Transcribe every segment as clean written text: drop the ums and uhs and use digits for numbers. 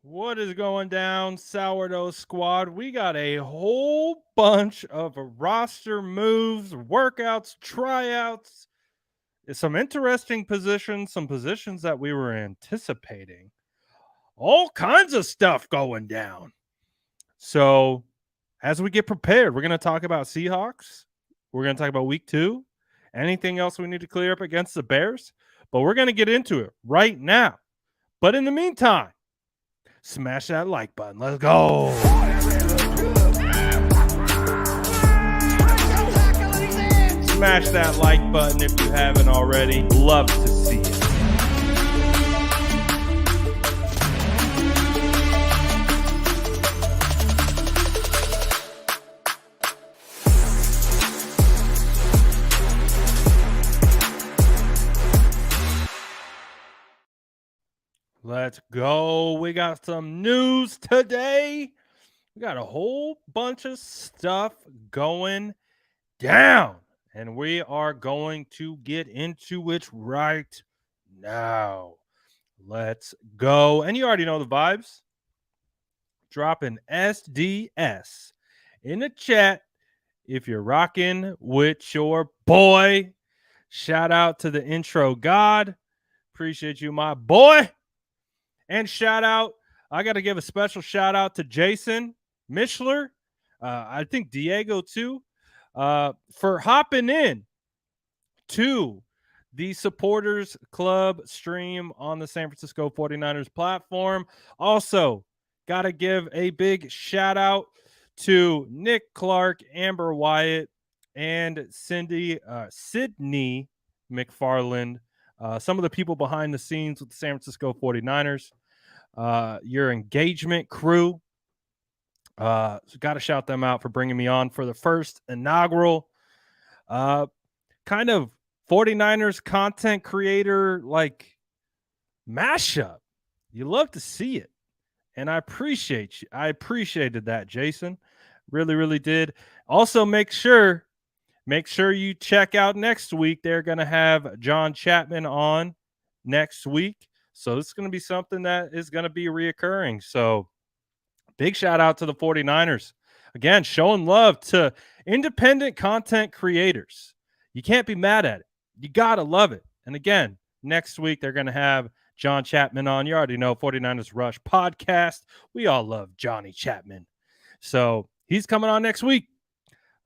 What is going down, Sourdough Squad? We got a whole bunch of roster moves, workouts, tryouts, some interesting positions, some positions that we were anticipating. All kinds of stuff going down. So, as we get prepared, we're going to talk about Seahawks. We're going to talk about week 2. Anything else we need to clear up against the Bears? But we're going to get into it right now. But in the meantime, smash that like button. Let's go. Smash that like button if you haven't already. Love to see it. Let's go. We got some news today. We got a whole bunch of stuff going down, and we are going to get into it right now. Let's go. And you already know the vibes. Drop an SDS in the chat if you're rocking with your boy. Shout out to the intro god. Appreciate you, my boy. And shout out, I got to give a special shout out to Jason Mishler. I think Diego too, for hopping in to the Supporters Club stream on the San Francisco 49ers platform. Also, got to give a big shout out to Nick Clark, Amber Wyatt, and Sydney McFarland. Some of the people behind the scenes with the San Francisco 49ers, your engagement crew. So got to shout them out for bringing me on for the first inaugural kind of 49ers content creator like mashup. You love to see it. And I appreciate you. I appreciated that, Jason. Really, really did. Also, make sure you check out next week. They're going to have John Chapman on next week. So it's going to be something that is going to be reoccurring. So big shout out to the 49ers. Again, showing love to independent content creators. You can't be mad at it. You got to love it. And again, next week they're going to have John Chapman on. You already know 49ers Rush podcast. We all love Johnny Chapman. So he's coming on next week.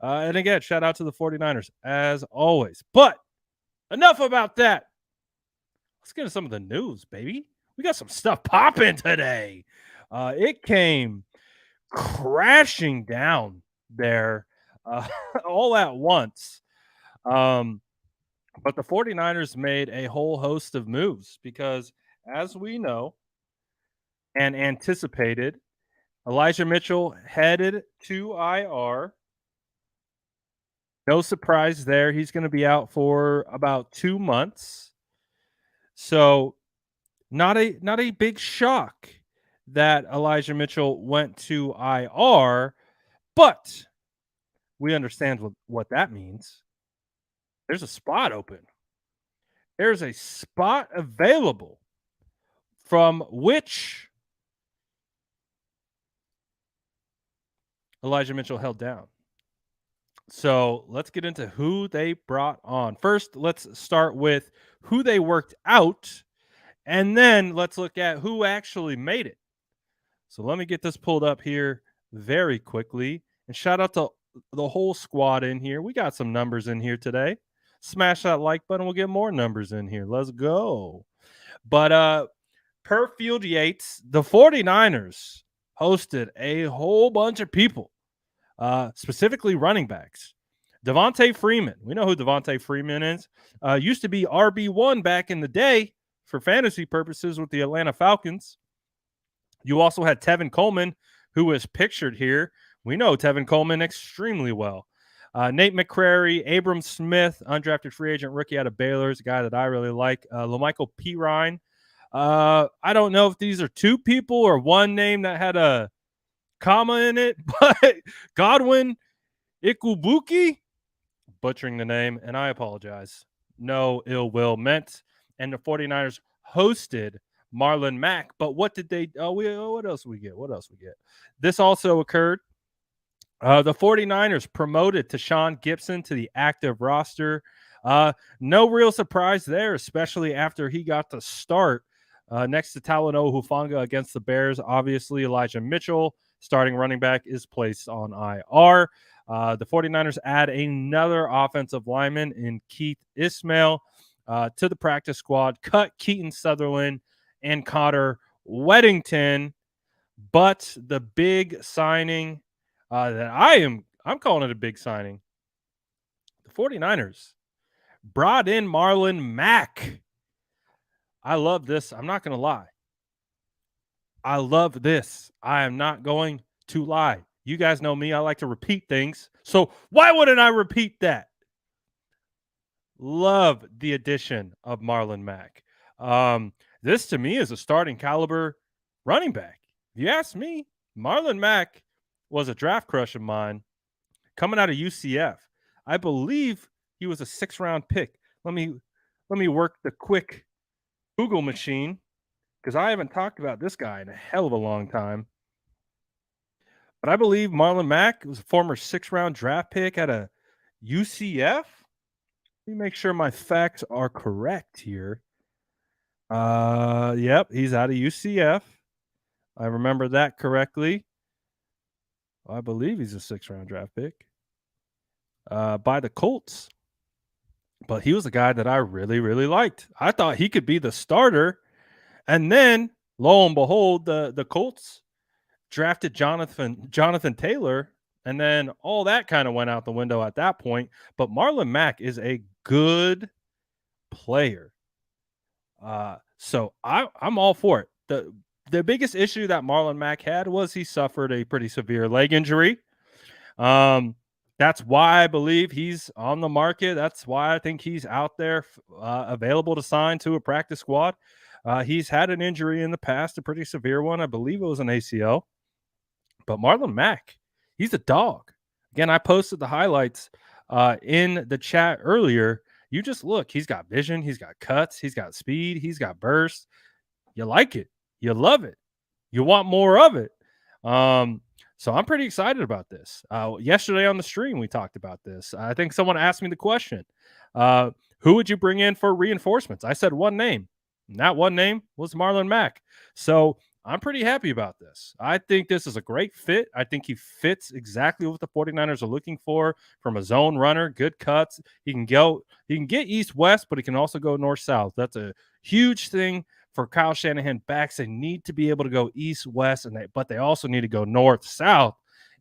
And again, shout out to the 49ers as always. But enough about that. Let's get into some of the news, baby. We got some stuff popping today. It came crashing down there all at once. But the 49ers made a whole host of moves because, as we know and anticipated, Elijah Mitchell headed to IR. No surprise there. He's going to be out for about 2 months. So not a big shock that Elijah Mitchell went to IR, but we understand what that means. There's a spot open. There's a spot available from which Elijah Mitchell held down. So let's get into who they brought on. First, let's start with who they worked out, and then let's look at who actually made it. So let me get this pulled up here very quickly. And shout out to the whole squad in here. We got some numbers in here today. Smash that like button. We'll get more numbers in here. Let's go. But per Field Yates, the 49ers hosted a whole bunch of people. Specifically running backs. Devontae Freeman. We know who Devontae Freeman is. Used to be RB1 back in the day for fantasy purposes with the Atlanta Falcons. You also had Tevin Coleman, who was pictured here. We know Tevin Coleman extremely well. Nate McCrary, Abram Smith, undrafted free agent rookie out of Baylor, is a guy that I really like. LaMichael Pirine. I don't know if these are two people or one name that had a comma in it, but Godwin Ikubuki, butchering the name, and I apologize. No ill will meant. And the 49ers hosted Marlon Mack. But what did they? What else we get? What else we get? This also occurred. The 49ers promoted Tashawn Gibson to the active roster. No real surprise there, especially after he got the start next to Talanoa Hufanga against the Bears. Obviously, Elijah Mitchell, starting running back, is placed on IR. The 49ers add another offensive lineman in Keith Ismail to the practice squad, cut Keaton Sutherland and Cotter Weddington. But the big signing that I'm calling it a big signing. The 49ers brought in Marlon Mack. I love this. I'm not going to lie. I love this. I am not going to lie. You guys know me. I like to repeat things. So why wouldn't I repeat that? Love the addition of Marlon Mack. This to me is a starting caliber running back. If you ask me, Marlon Mack was a draft crush of mine coming out of UCF. I believe he was a 6th-round pick. Let me work the quick Google machine because I haven't talked about this guy in a hell of a long time. But I believe Marlon Mack was a former 6th-round draft pick at a UCF. Let me make sure my facts are correct here. Yep, he's out of UCF. I remember that correctly. I believe he's a 6th-round draft pick by the Colts. But he was a guy that I really, really liked. I thought he could be the starter. And then, lo and behold, the Colts drafted Jonathan Taylor. And then all that kind of went out the window at that point. But Marlon Mack is a good player. So I'm all for it. The biggest issue that Marlon Mack had was he suffered a pretty severe leg injury. That's why I believe he's on the market. That's why I think he's out there available to sign to a practice squad. He's had an injury in the past, a pretty severe one. I believe it was an ACL. But Marlon Mack, he's a dog. Again, I posted the highlights in the chat earlier. You just look. He's got vision. He's got cuts. He's got speed. He's got burst. You like it. You love it. You want more of it. So I'm pretty excited about this. Yesterday on the stream, we talked about this. I think someone asked me the question, who would you bring in for reinforcements? I said one name, and that one name was Marlon Mack. So I'm pretty happy about this. I think this is a great fit. I think he fits exactly what the 49ers are looking for from a zone runner, good cuts. He can get east-west, but he can also go north-south. That's a huge thing for Kyle Shanahan backs. They need to be able to go east-west, but they also need to go north-south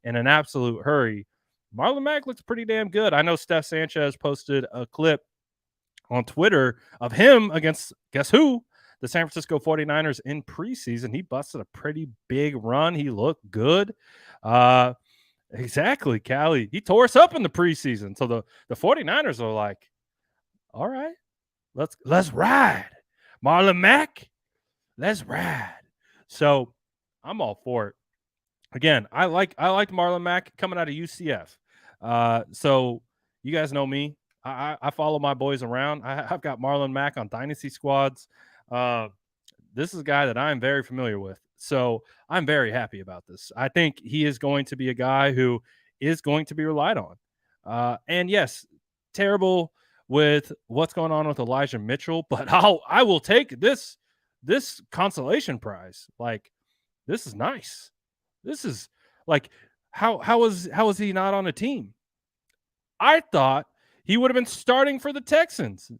in an absolute hurry. Marlon Mack looks pretty damn good. I know Steph Sanchez posted a clip on Twitter of him against, guess who? The San Francisco 49ers in preseason. He busted a pretty big run. He looked good. Exactly, Callie. He tore us up in the preseason. So the 49ers are like, all right, let's ride. Marlon Mack, let's ride. So I'm all for it. Again, I liked Marlon Mack coming out of UCF. So you guys know me. I follow my boys around. I've got Marlon Mack on dynasty squads. This is a guy that I'm very familiar with. So I'm very happy about this. I think he is going to be a guy who is going to be relied on. And yes, terrible with what's going on with Elijah Mitchell, but I will take this consolation prize. Like, this is nice. This is like, how is he not on a team? I thought he would have been starting for the Texans.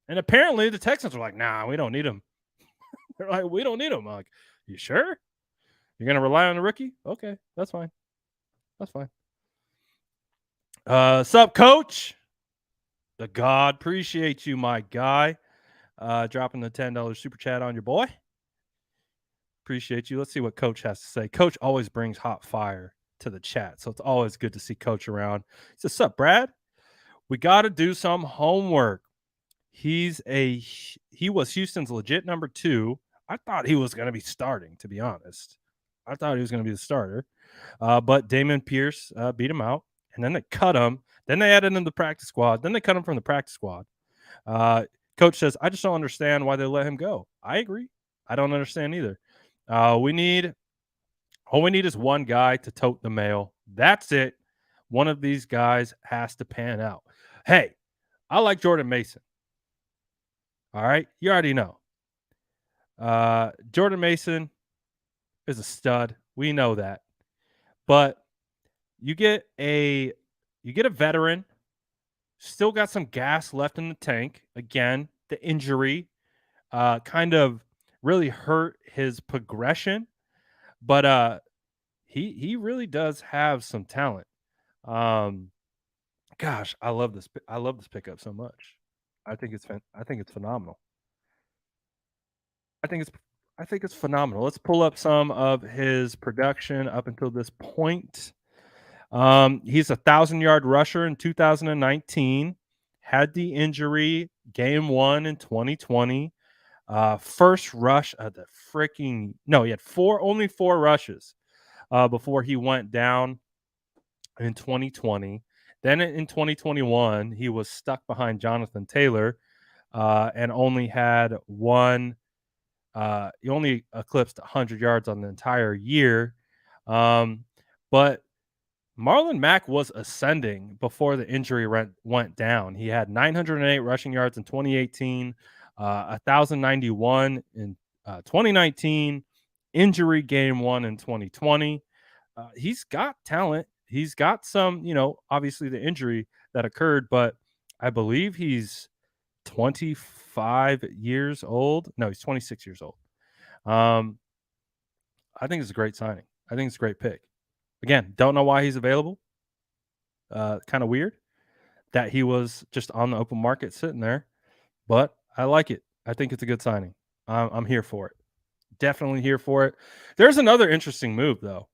And apparently the Texans are like, nah, we don't need him. They're like, we don't need him. I'm like, you sure? You're going to rely on the rookie? Okay, that's fine. That's fine. Sup, coach? The God, appreciate you, my guy. Dropping the $10 super chat on your boy. Appreciate you. Let's see what Coach has to say. Coach always brings hot fire to the chat, so it's always good to see Coach around. He says, sup, Brad? We got to do some homework. He was Houston's legit number 2. I thought he was going to be starting, to be honest. I thought he was going to be the starter. But Damon Pierce beat him out, and then they cut him. Then they added him to the practice squad. Then they cut him from the practice squad. Coach says, I just don't understand why they let him go. I agree. I don't understand either. We need all we need is one guy to tote the mail. That's it. One of these guys has to pan out. Hey, I like Jordan Mason. All right, you already know. Jordan Mason is a stud. We know that. But you get a veteran, still got some gas left in the tank. Again, the injury kind of really hurt his progression, but he really does have some talent. Um, gosh, I love this pickup so much. I think it's phenomenal. I think it's I think it's phenomenal. Let's pull up some of his production up until this point. He's 1,000-yard rusher in 2019. Had the injury game one in 2020. First rush of the freaking no, he had only four rushes before he went down in 2020. Then in 2021, he was stuck behind Jonathan Taylor and only had one. He only eclipsed 100 yards on the entire year. But Marlon Mack was ascending before the injury went down. He had 908 rushing yards in 2018, 1,091 in 2019, injury game one in 2020. He's got talent. He's got some, obviously the injury that occurred, but I believe he's 25 years old. No, he's 26 years old. I think it's a great signing. I think it's a great pick. Again, don't know why he's available. Kind of weird that he was just on the open market sitting there, but I like it. I think it's a good signing. I'm here for it. Definitely here for it. There's another interesting move though.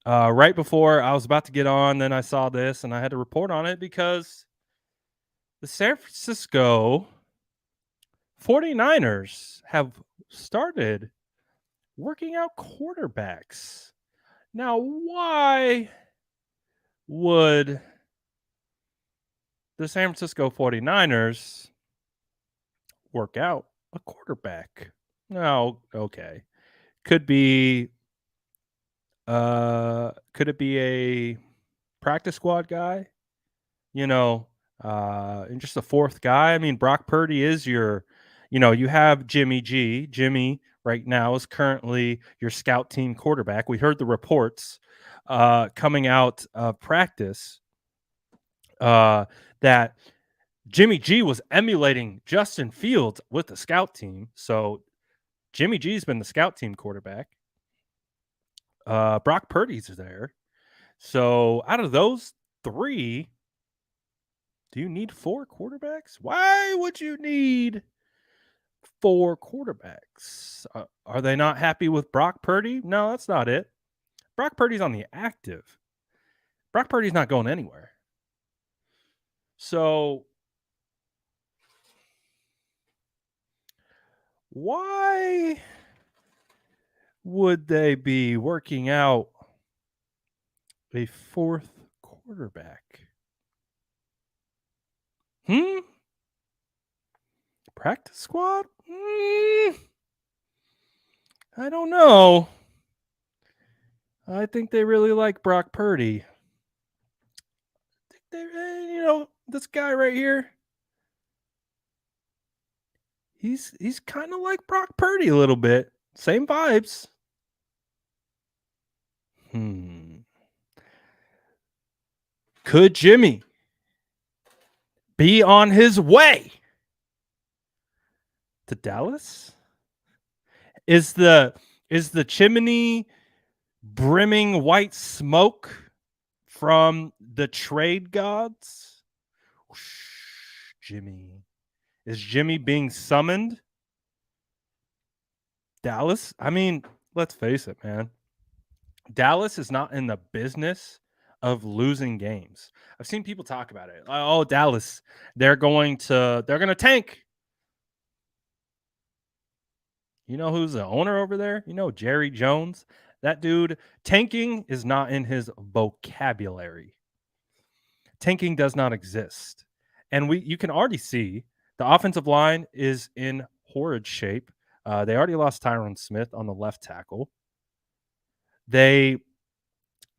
Right before I was about to get on, then I saw this and I had to report on it because the San Francisco 49ers have started working out quarterbacks. Now, why would the San Francisco 49ers work out a quarterback? No, okay. Could it be a practice squad guy? And just a fourth guy. I mean, Brock Purdy is you have Jimmy G. Jimmy right now is currently your scout team quarterback. We heard the reports coming out of practice that Jimmy G was emulating Justin Fields with the scout team. So Jimmy G's been the scout team quarterback. Brock Purdy's there. So out of those three, do you need four quarterbacks? Why would you need four quarterbacks? Are they not happy with Brock Purdy? No, that's not it. Brock Purdy's on the active. Brock Purdy's not going anywhere. So why would they be working out a fourth quarterback? Practice squad? I don't know. I think they really like Brock Purdy. I think they, this guy right here. He's kind of like Brock Purdy a little bit. Same vibes. Could Jimmy be on his way to Dallas? Is the chimney brimming white smoke from the trade gods? Jimmy. Is Jimmy being summoned? Dallas? I mean, let's face it, man. Dallas is not in the business of losing games. I've seen people talk about it. Oh, Dallas, they're going to tank. You know who's the owner over there? Jerry Jones. That dude, tanking is not in his vocabulary. Tanking does not exist. And you can already see the offensive line is in horrid shape. They already lost Tyron Smith on the left tackle. They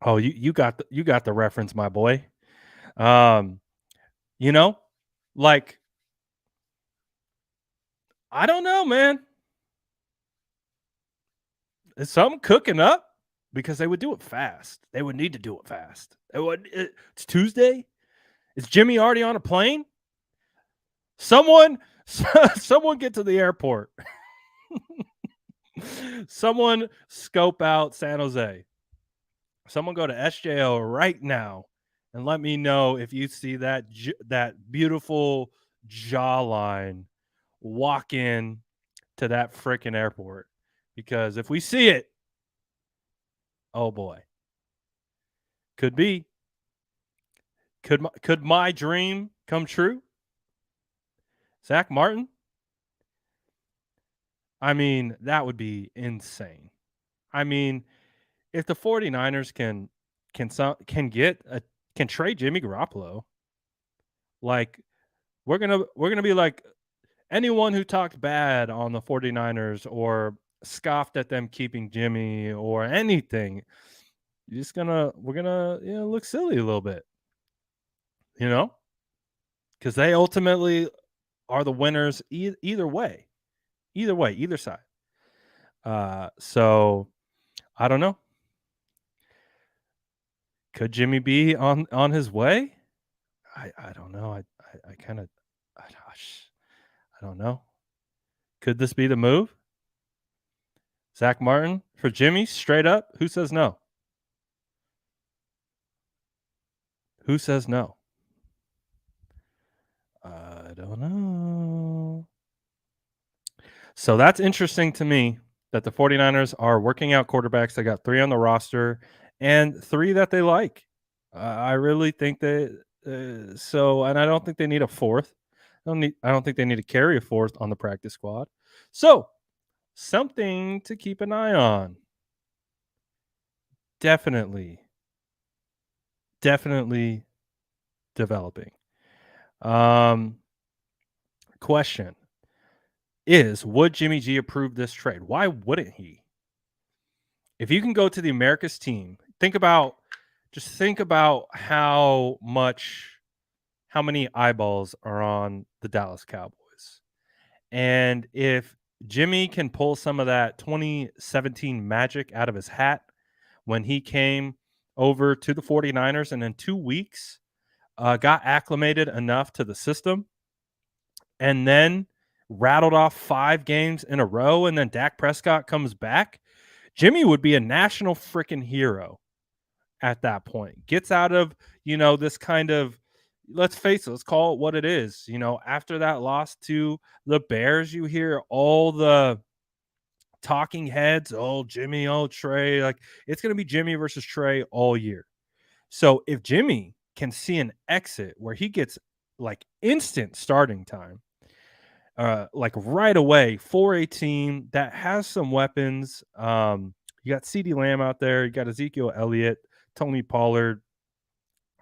oh you got the reference, my boy. Um, you know, like I don't know, man. Is something cooking up? Because they would do it fast. They would need to do it fast. It's Tuesday. Is Jimmy already on a plane? Someone, someone get to the airport. Someone scope out San Jose. Someone go to SJO right now and let me know if you see that beautiful jawline walk in to that freaking airport. Because if we see it, oh boy, could be. Could my dream come true? Zach Martin? I mean, that would be insane. I mean, if the 49ers can trade Jimmy Garoppolo, like we're gonna be like anyone who talked bad on the 49ers or scoffed at them keeping Jimmy or anything, we're gonna look silly a little bit, you know, because they ultimately are the winners either way, either side. So I don't know. Could Jimmy be on his way? I don't know. I kind of I don't know. Could this be the move? Zach Martin for Jimmy, straight up? Who says no? Who says no? I don't know. So that's interesting to me that the 49ers are working out quarterbacks. They got 3 on the roster and 3 that they like. I really think that and I don't think they need a fourth. I don't think they need to carry a fourth on the practice squad. So, something to keep an eye on. Definitely developing. Question is, would Jimmy G approve this trade? Why wouldn't he? If you can go to the America's team, think about how many eyeballs are on the Dallas Cowboys. And if Jimmy can pull some of that 2017 magic out of his hat when he came over to the 49ers and in 2 weeks got acclimated enough to the system and then rattled off 5 games in a row and then Dak Prescott comes back, Jimmy would be a national freaking hero at that point. Gets out of, this kind of, let's face it, let's call it what it is. After that loss to the Bears, you hear all the talking heads, oh, Jimmy, oh, Trey. Like, it's going to be Jimmy versus Trey all year. So if Jimmy can see an exit where he gets like instant starting time, like right away for a team that has some weapons. You got CeeDee Lamb out there, you got Ezekiel Elliott, Tony Pollard.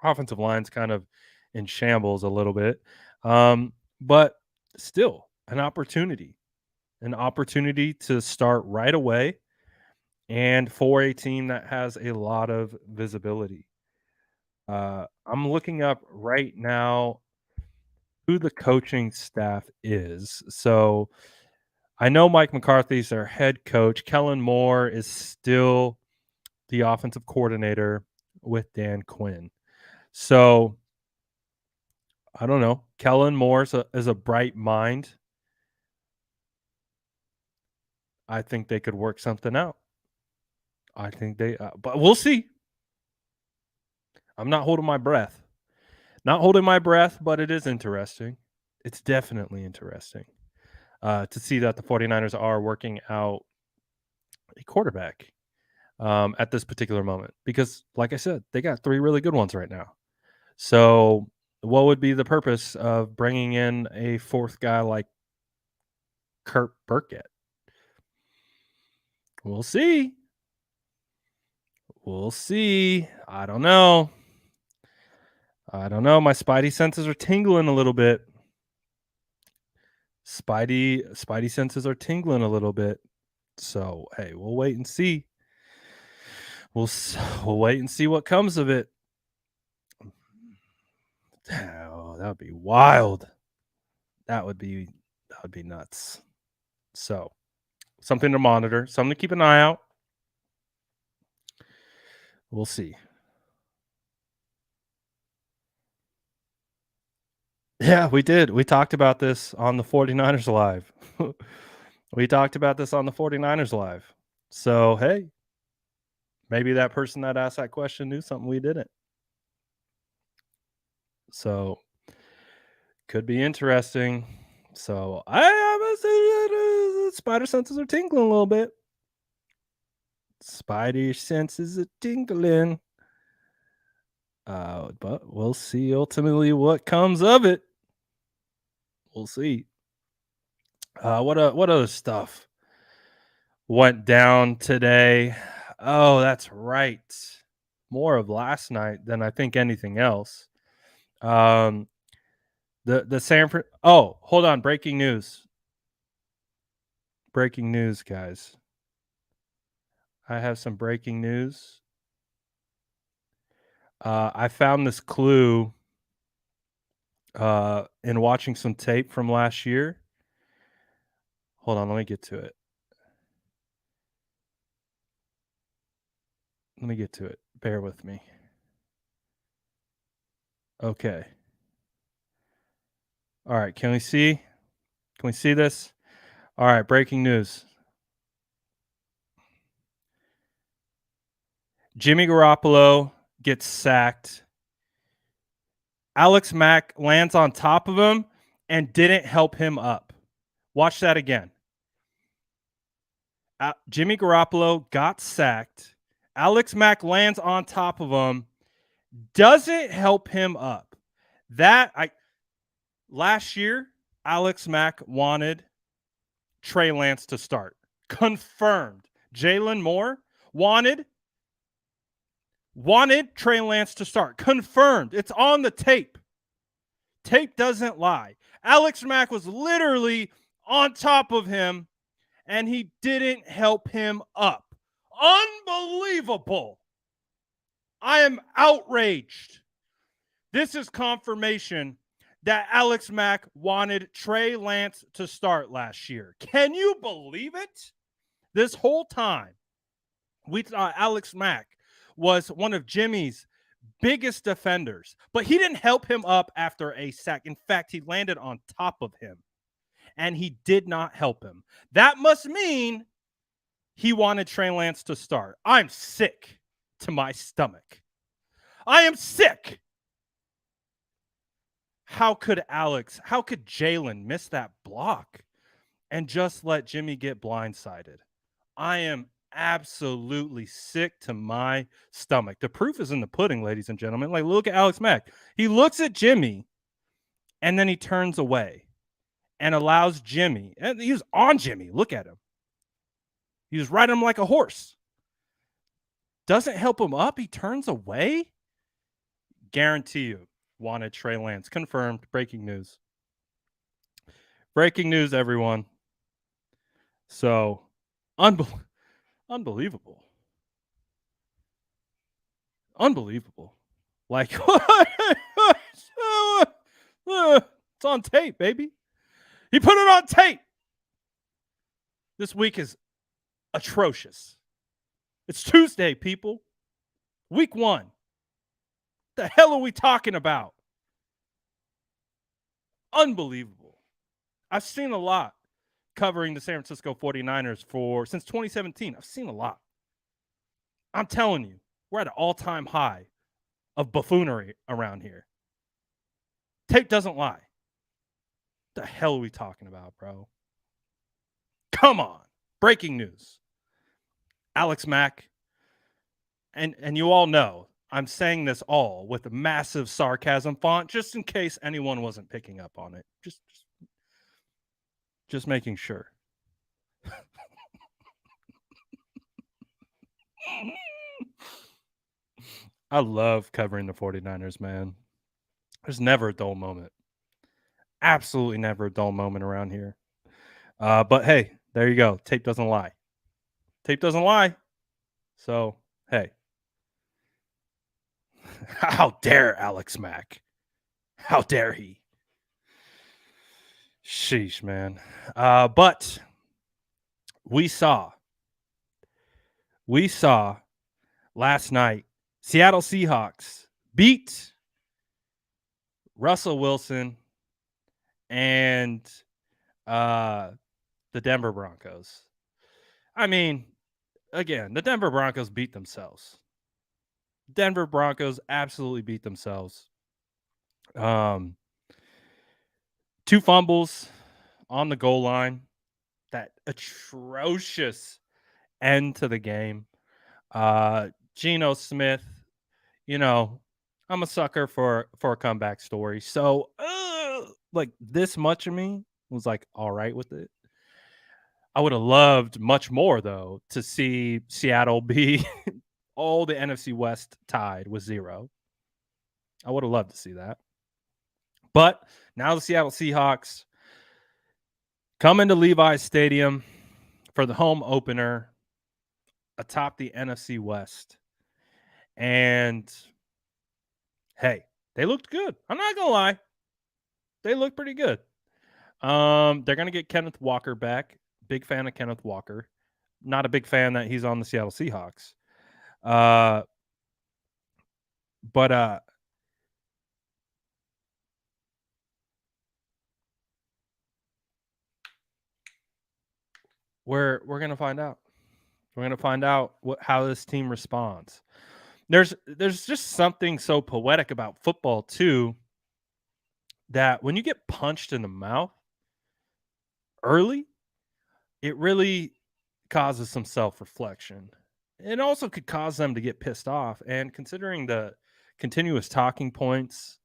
Offensive line's kind of in shambles a little bit. But still an opportunity to start right away and for a team that has a lot of visibility. I'm looking up right now who the coaching staff is. So I know Mike McCarthy's their head coach. Kellen Moore is still the offensive coordinator with Dan Quinn. So I don't know. Kellen Moore is a bright mind. I think they could work something out. I think but we'll see. I'm not holding my breath. Not holding my breath, but it is interesting. It's definitely interesting to see that the 49ers are working out a quarterback at this particular moment. Because, like I said, they got 3 really good ones right now. So what would be the purpose of bringing in a 4th guy like Kurt Burkett? We'll see. We'll see. I don't know. My spidey senses are tingling a little bit. Spidey senses are tingling a little bit. So, hey, we'll wait and see. We'll wait and see what comes of it. Oh, that would be wild. That would be nuts. So, something to monitor, something to keep an eye out. We'll see. Yeah, we did. We talked about this on the 49ers live. We talked about this on the 49ers live. So, hey, maybe that person that asked that question knew something we didn't. So, could be interesting. So, spider senses are tingling a little bit. Spidey senses are tingling. But we'll see ultimately what comes of it. We'll see. What other stuff went down today? Oh, that's right. More of last night than I think anything else. The Sanford. Oh, hold on. Breaking news. Breaking news, guys. I have some breaking news. I found this clue in watching some tape from last year. Hold on, let me get to it. Bear with me. Okay. All right, can we see? Can we see this? All right, breaking news. Jimmy Garoppolo gets sacked. Alex Mack lands on top of him and didn't help him up. Watch that again. Jimmy Garoppolo got sacked. Alex Mack lands on top of him, doesn't help him up. Last year, Alex Mack wanted Trey Lance to start. Confirmed. Jalen Moore wanted Trey Lance to start. Confirmed. It's on the tape. Tape doesn't lie. Alex Mack was literally on top of him, and he didn't help him up. Unbelievable. I am outraged. This is confirmation that Alex Mack wanted Trey Lance to start last year. Can you believe it? This whole time, we thought Alex Mack was one of Jimmy's biggest defenders, but he didn't help him up after a sack. In fact, he landed on top of him, and he did not help him. That must mean he wanted Trey Lance to start. I'm sick to my stomach. I am sick. How could Jalen miss that block and just let Jimmy get blindsided? I am absolutely sick to my stomach. The proof is in the pudding, ladies and gentlemen. Like, look at Alex Mack. He looks at Jimmy and then he turns away and allows Jimmy, and he was on Jimmy. Look at him. He was riding him like a horse. Doesn't help him up. He turns away. Guarantee you wanted Trey Lance. Confirmed. Breaking news. Breaking news, everyone. So, unbelievable. Unbelievable. Like, it's on tape, baby. He put it on tape. This week is atrocious. It's Tuesday, people. Week 1. What the hell are we talking about? Unbelievable. I've seen a lot covering the San Francisco 49ers since 2017. I've seen a lot. I'm telling you, we're at an all-time high of buffoonery around here. Tape doesn't lie. What the hell are we talking about, bro? Come on. Breaking news. Alex Mack, and you all know I'm saying this all with a massive sarcasm font, just in case anyone wasn't picking up on it. Just making sure. I love covering the 49ers, man. There's never a dull moment. Absolutely never a dull moment around here. But hey, there you go. Tape doesn't lie. Tape doesn't lie. So, hey, how dare Alex Mack? How dare he? Sheesh, man. But we saw last night Seattle Seahawks beat Russell Wilson and uh, the Denver Broncos. I mean, again, the Denver Broncos beat themselves. Denver Broncos absolutely beat themselves. Um, 2 fumbles on the goal line. That atrocious end to the game. Geno Smith, you know, I'm a sucker for a comeback story. So, like this much of me was like all right with it. I would have loved much more though to see Seattle be all the NFC West tied with 0. I would have loved to see that. But now the Seattle Seahawks come into Levi's Stadium for the home opener atop the NFC West. And hey, they looked good. I'm not gonna lie. They look pretty good. They're gonna get Kenneth Walker back. Big fan of Kenneth Walker. Not a big fan that he's on the Seattle Seahawks. But we're gonna find out. We're gonna find out how this team responds. There's just something so poetic about football too, that when you get punched in the mouth early, it really causes some self-reflection. It also could cause them to get pissed off. And considering the continuous talking points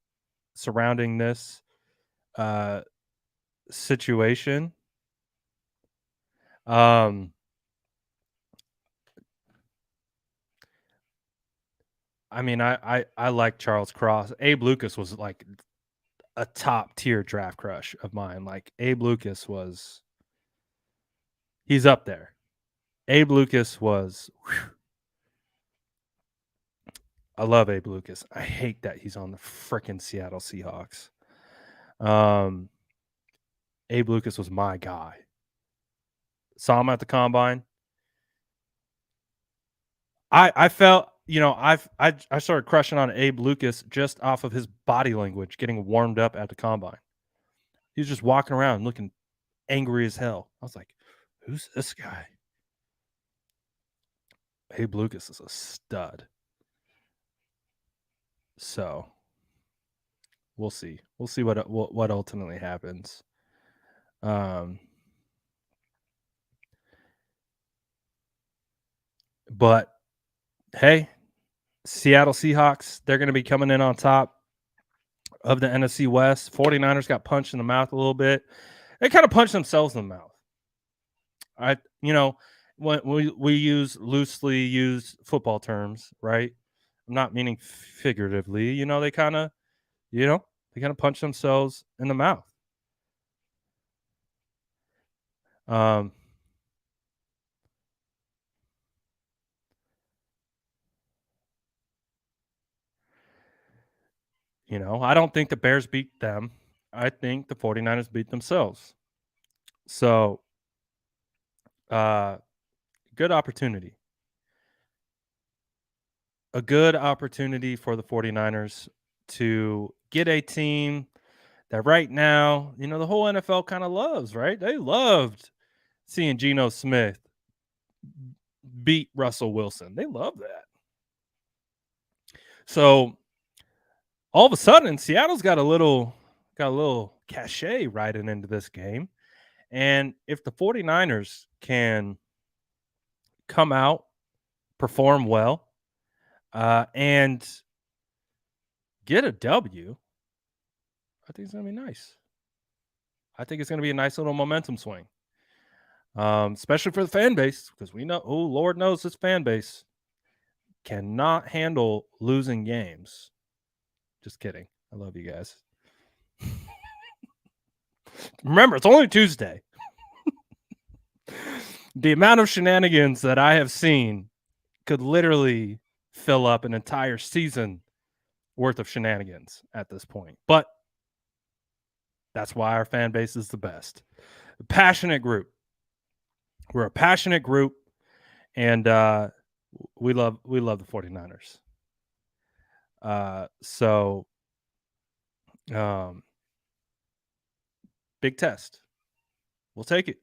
surrounding this uh, situation, um, I mean, I like Charles Cross. Abe Lucas was like a top tier draft crush of mine. Like Abe Lucas was, he's up there. Abe Lucas was. Whew, I love Abe Lucas. I hate that he's on the freaking Seattle Seahawks. Um, Abe Lucas was my guy. Saw him at the combine. I felt, I started crushing on Abe Lucas just off of his body language, getting warmed up at the combine. He was just walking around looking angry as hell. I was like, who's this guy? Abe Lucas is a stud. So we'll see. We'll see what ultimately happens. But hey, Seattle Seahawks, they're going to be coming in on top of the NFC West. 49ers got punched in the mouth a little bit. They kind of punched themselves in the mouth. When we use loosely used football terms, right? I'm not meaning figuratively. They kind of, punch themselves in the mouth. I don't think the Bears beat them. I think the 49ers beat themselves. So, good opportunity. A good opportunity for the 49ers to get a team that right now, the whole NFL kind of loves, right? They loved seeing Geno Smith beat Russell Wilson. They love that. So all of a sudden, Seattle's got a little cachet riding into this game. And if the 49ers can come out, perform well, and get a W, I think it's going to be nice. I think it's going to be a nice little momentum swing, especially for the fan base, because we know, Lord knows this fan base cannot handle losing games. Just kidding. I love you guys. Remember, it's only Tuesday. The amount of shenanigans that I have seen could literally fill up an entire season worth of shenanigans at this point. But that's why our fan base is the best. A passionate group. We're a passionate group, and we love the 49ers. So big test. We'll take it.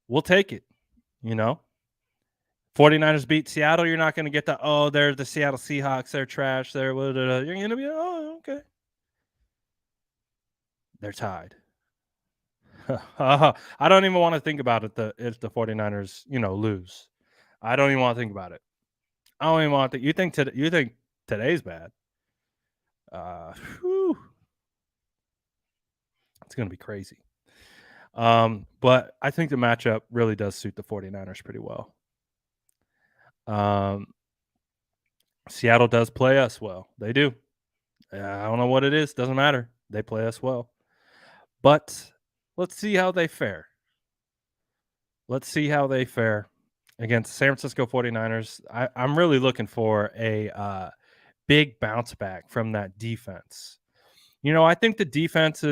We'll take it. 49ers beat Seattle. You're not going to get they're the Seattle Seahawks. They're trash. You're going to be, okay. They're tied. I don't even want to think about it if the 49ers, lose. I don't even want to think about it. I don't even want to think. You think today's bad? It's going to be crazy. But I think the matchup really does suit the 49ers pretty well. Seattle does play us well. They do. I don't know what it is. Doesn't matter. They play us well. But let's see how they fare. Against the San Francisco 49ers. I'm really looking for a big bounce back from that defense. I think the defense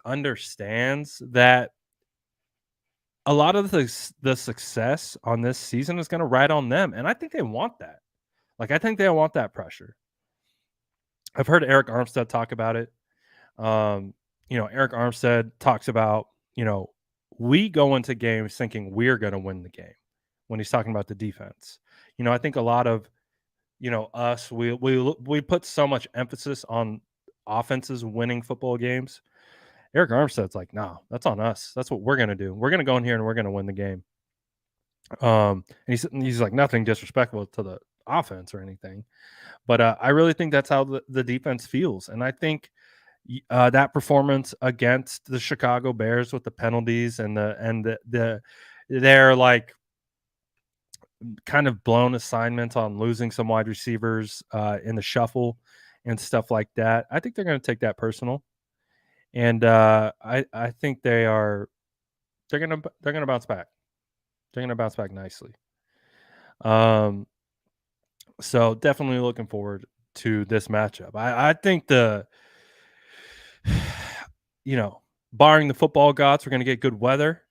understands that a lot of the success on this season is going to ride on them. And I think they want that. I think they want that pressure. I've heard Eric Armstead talk about it. Eric Armstead talks about, we go into games thinking we're going to win the game when he's talking about the defense. I think a lot of, us, we put so much emphasis on offenses winning football games. Eric Armstead's like, no, that's on us. That's what we're going to do. We're going to go in here and we're going to win the game. And he's like, nothing disrespectful to the offense or anything. But I really think that's how the defense feels. And I think that performance against the Chicago Bears with the penalties and their like kind of blown assignments on losing some wide receivers in the shuffle and stuff like that. I think they're going to take that personal. And I think they're going to bounce back. They're going to bounce back nicely. So definitely looking forward to this matchup. I think barring the football gods, we're going to get good weather,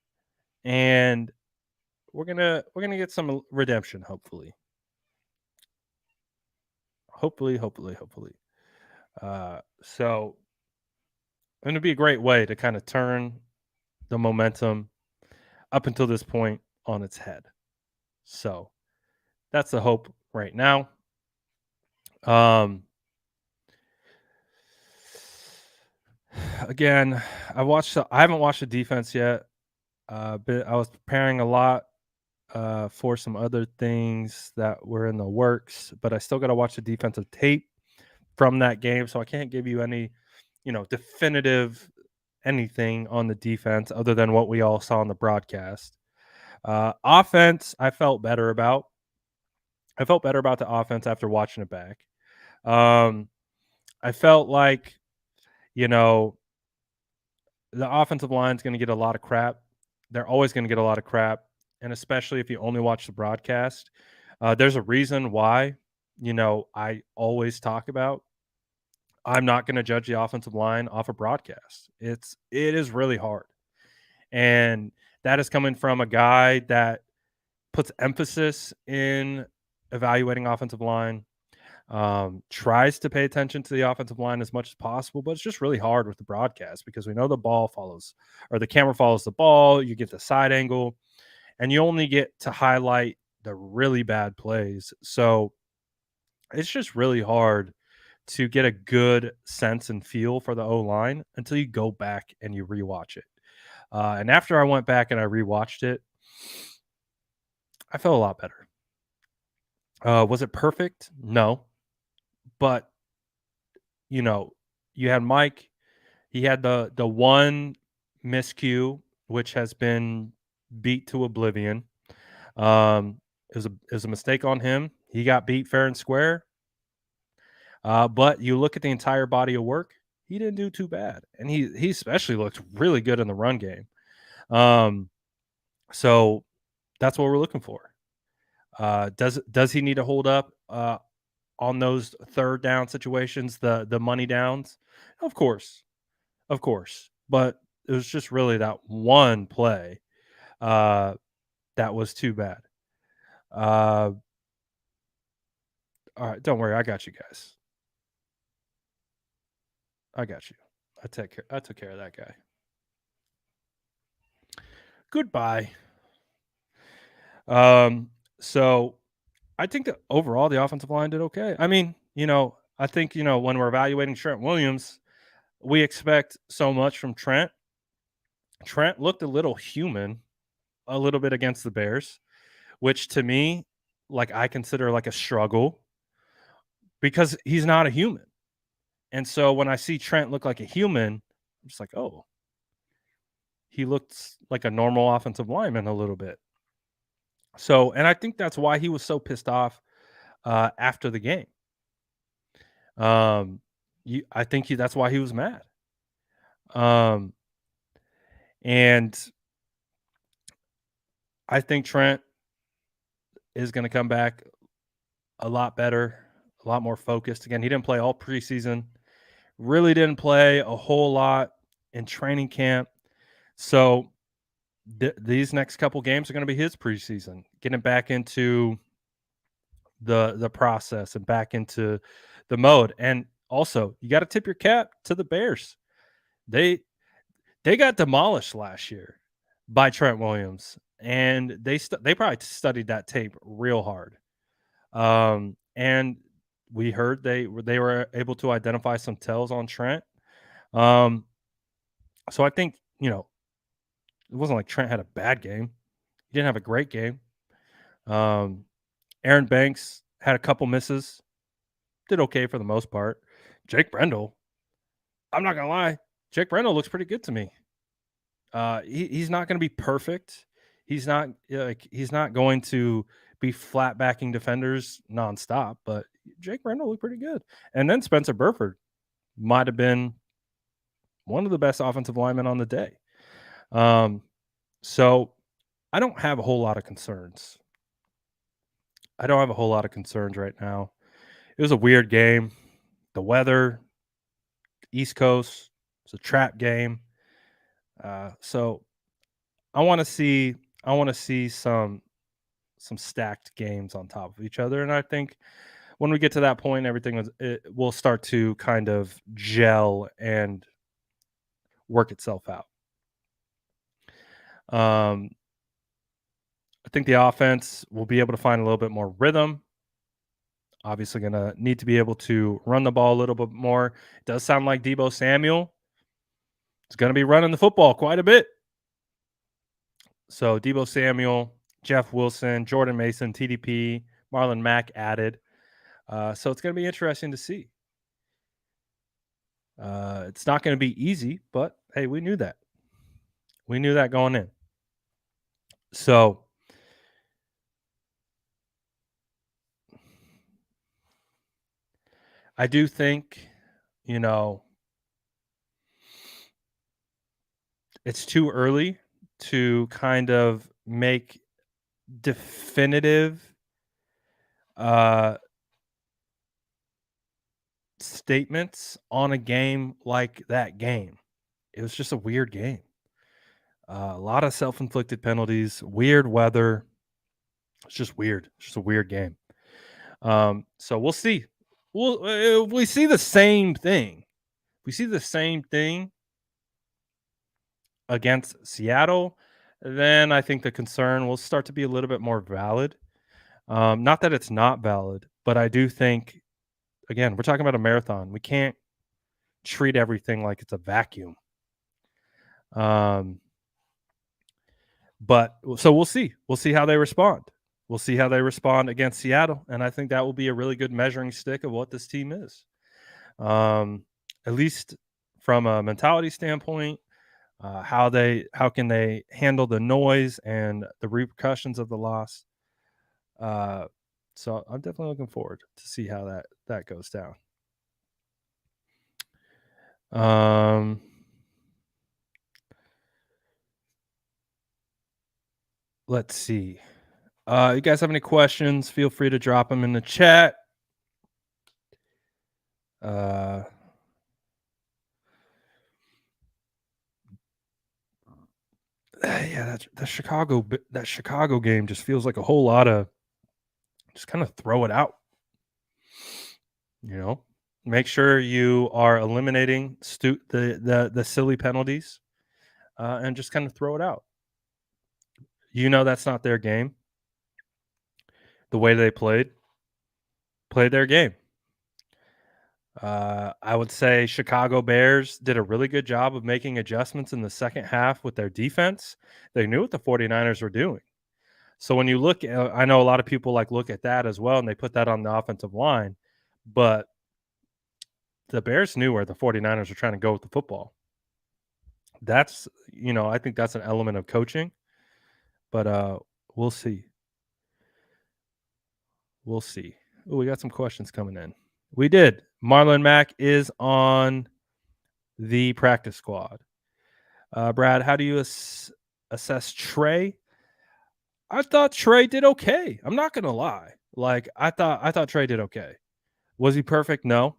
and we're gonna get some redemption. Hopefully. So going to be a great way to kind of turn the momentum up until this point on its head. So that's the hope right now. Again, I haven't watched the defense yet. But I was preparing a lot for some other things that were in the works, but I still got to watch the defensive tape from that game, so I can't give you any, definitive anything on the defense other than what we all saw on the broadcast. Offense, I felt better about. I felt better about the offense after watching it back. I felt like, the offensive line is going to get a lot of crap. They're always going to get a lot of crap, and especially if you only watch the broadcast. There's a reason why, I always talk about I'm not going to judge the offensive line off a broadcast. It is really hard. And that is coming from a guy that puts emphasis in evaluating offensive line, tries to pay attention to the offensive line as much as possible, but it's just really hard with the broadcast because we know the camera follows the ball, you get the side angle, and you only get to highlight the really bad plays. So it's just really hard to get a good sense and feel for the O-line until you go back and you rewatch it. And after I went back and I rewatched it, I felt a lot better. Was it perfect? No. But, you had Mike. He had the one miscue, which has been beat to oblivion. It was a mistake on him. He got beat fair and square. But you look at the entire body of work, he didn't do too bad, and he especially looked really good in the run game. Um, so that's what we're looking for. Does he need to hold up on those third down situations, the money downs? Of course, of course. But it was just really that one play uh, that was too bad. All right, don't worry, I got you guys. I got you. I took care of that guy. Goodbye. Um, so I think that overall the offensive line did okay. I mean, I think, when we're evaluating Trent Williams, we expect so much from Trent. Trent looked a little human a little bit against the Bears, which to me, like I consider like a struggle because he's not a human. And so when I see Trent look like a human, I'm just like, oh, he looks like a normal offensive lineman a little bit. So, and I think that's why he was so pissed off after the game. I think that's why he was mad. And I think Trent is going to come back a lot better, a lot more focused. Again, he didn't play all preseason, really didn't play a whole lot in training camp. So these next couple games are going to be his preseason, getting back into the process and back into the mode. And also, you got to tip your cap to the Bears. They got demolished last year by Trent Williams, and they probably studied that tape real hard. And we heard they were able to identify some tells on Trent. So I think, it wasn't like Trent had a bad game. He didn't have a great game. Aaron Banks had a couple misses, did okay for the most part. Jake Brendel, I'm not gonna lie, Jake Brendel looks pretty good to me. He's not going to be perfect. He's not going to be flat backing defenders nonstop, but Jake Brendel looked pretty good. And then Spencer Burford might have been one of the best offensive linemen on the day. So I don't have a whole lot of concerns. I don't have a whole lot of concerns right now. It was a weird game. The weather, East Coast, it's a trap game. So I want to see some stacked games on top of each other, and I think when we get to that point, everything will start to kind of gel and work itself out. I think the offense will be able to find a little bit more rhythm. Obviously, going to need to be able to run the ball a little bit more. It does sound like Deebo Samuel is going to be running the football quite a bit. So Deebo Samuel, Jeff Wilson, Jordan Mason, TDP, Marlon Mack added. So it's going to be interesting to see. It's not going to be easy, but hey, we knew that. We knew that going in. So I do think, it's too early to kind of make definitive statements on a game like that game. It was just a weird game. A lot of self-inflicted penalties, weird weather. It's just weird. It's just a weird game. So we'll see. If we see the same thing. We see the same thing against Seattle, then I think the concern will start to be a little bit more valid. Not that it's not valid, but I do think, again, we're talking about a marathon. We can't treat everything like it's a vacuum. But so we'll see. We'll see how they respond. We'll see how they respond against Seattle, and I think that will be a really good measuring stick of what this team is. At least from a mentality standpoint, how can they handle the noise and the repercussions of the loss. So I'm definitely looking forward to see how that goes down. Um, let's see. You guys have any questions? Feel free to drop them in the chat. Uh, yeah, that Chicago game just feels like a whole lot of just kind of throw it out. You know, make sure you are eliminating the silly penalties, and just kind of throw it out. You know, that's not their game. The way they played their game. I would say Chicago Bears did a really good job of making adjustments in the second half with their defense. They knew what the 49ers were doing. So when you look at, I know a lot of people like look at that as well, and they put that on the offensive line, but the Bears knew where the 49ers were trying to go with the football. That's, I think that's an element of coaching, but we'll see. We'll see. Oh, we got some questions coming in. We did. Marlon Mack is on the practice squad. Brad, how do you assess Trey? I thought Trey did okay. I'm not gonna lie. Like I thought Trey did okay. Was he perfect? No.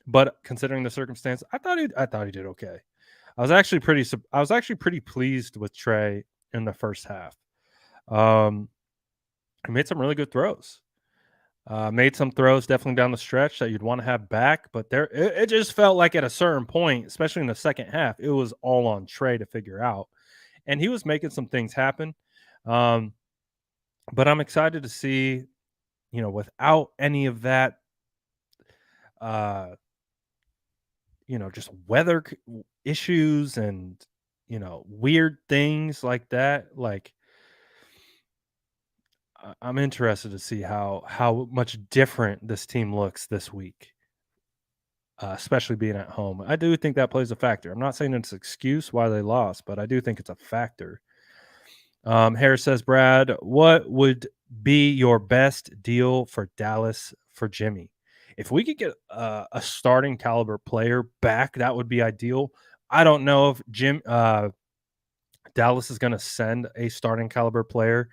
But considering the circumstance, I thought he did okay. I was actually pretty pleased with Trey in the first half. Um, he made some really good throws. Made some throws definitely down the stretch that you'd want to have back, but it just felt like at a certain point, especially in the second half, it was all on Trey to figure out, and he was making some things happen. Um, but I'm excited to see, without any of that, uh, just issues and weird things like that. Like I'm interested to see how much different this team looks this week. Especially being at home. I do think that plays a factor. I'm not saying it's an excuse why they lost, but I do think it's a factor. Harris says, Brad, what would be your best deal for Dallas for Jimmy? If we could get a starting caliber player back, that would be ideal. I don't know if Dallas is going to send a starting caliber player.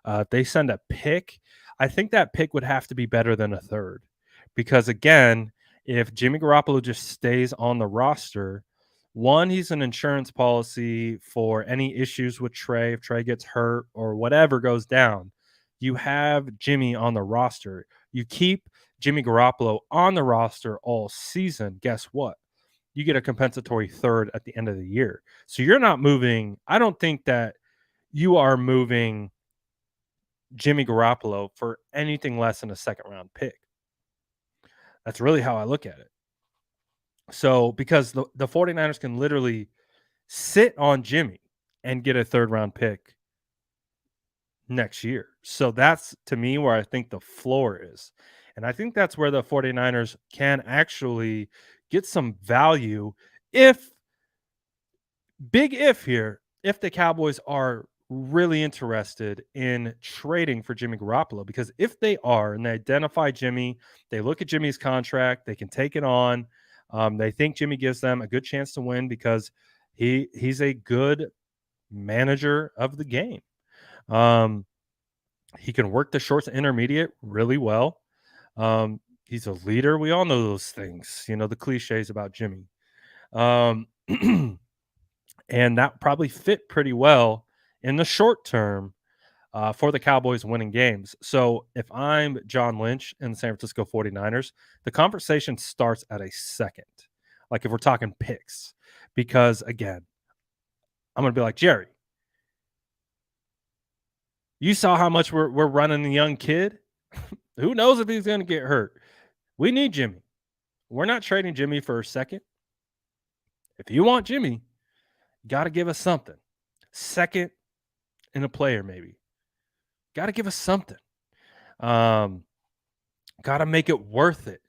If they send a pick, I think that pick would have to be better than a third. Because again, if Jimmy Garoppolo just stays on the roster, one, he's an insurance policy for any issues with Trey. If Trey gets hurt or whatever goes down, you have Jimmy on the roster. You keep Jimmy Garoppolo on the roster all season. Guess what? You get a compensatory third at the end of the year. So you're not moving. I don't think that you are moving Jimmy Garoppolo for anything less than a second round pick. That's really how I look at it. So because the 49ers can literally sit on Jimmy and get a third round pick next year. So that's to me where I think the floor is. And I think that's where the 49ers can actually get some value if big if here, if the Cowboys are really interested in trading for Jimmy Garoppolo, because if they are and they identify Jimmy, they look at Jimmy's contract, they can take it on. They think Jimmy gives them a good chance to win because he's a good manager of the game. He can work the shorts and intermediate really well. He's a leader. We all know those things, the cliches about Jimmy. And that probably fit pretty well in the short term for the Cowboys winning games. So if I'm John Lynch and the San Francisco 49ers, the conversation starts at a second. Like if we're talking picks, because again, I'm going to be like, Jerry, you saw how much we're running the young kid. Who knows if he's going to get hurt? We need Jimmy. We're not trading Jimmy for a second. If you want Jimmy, you got to give us something. Second in a player, maybe. Got to give us something. Got to make it worth it.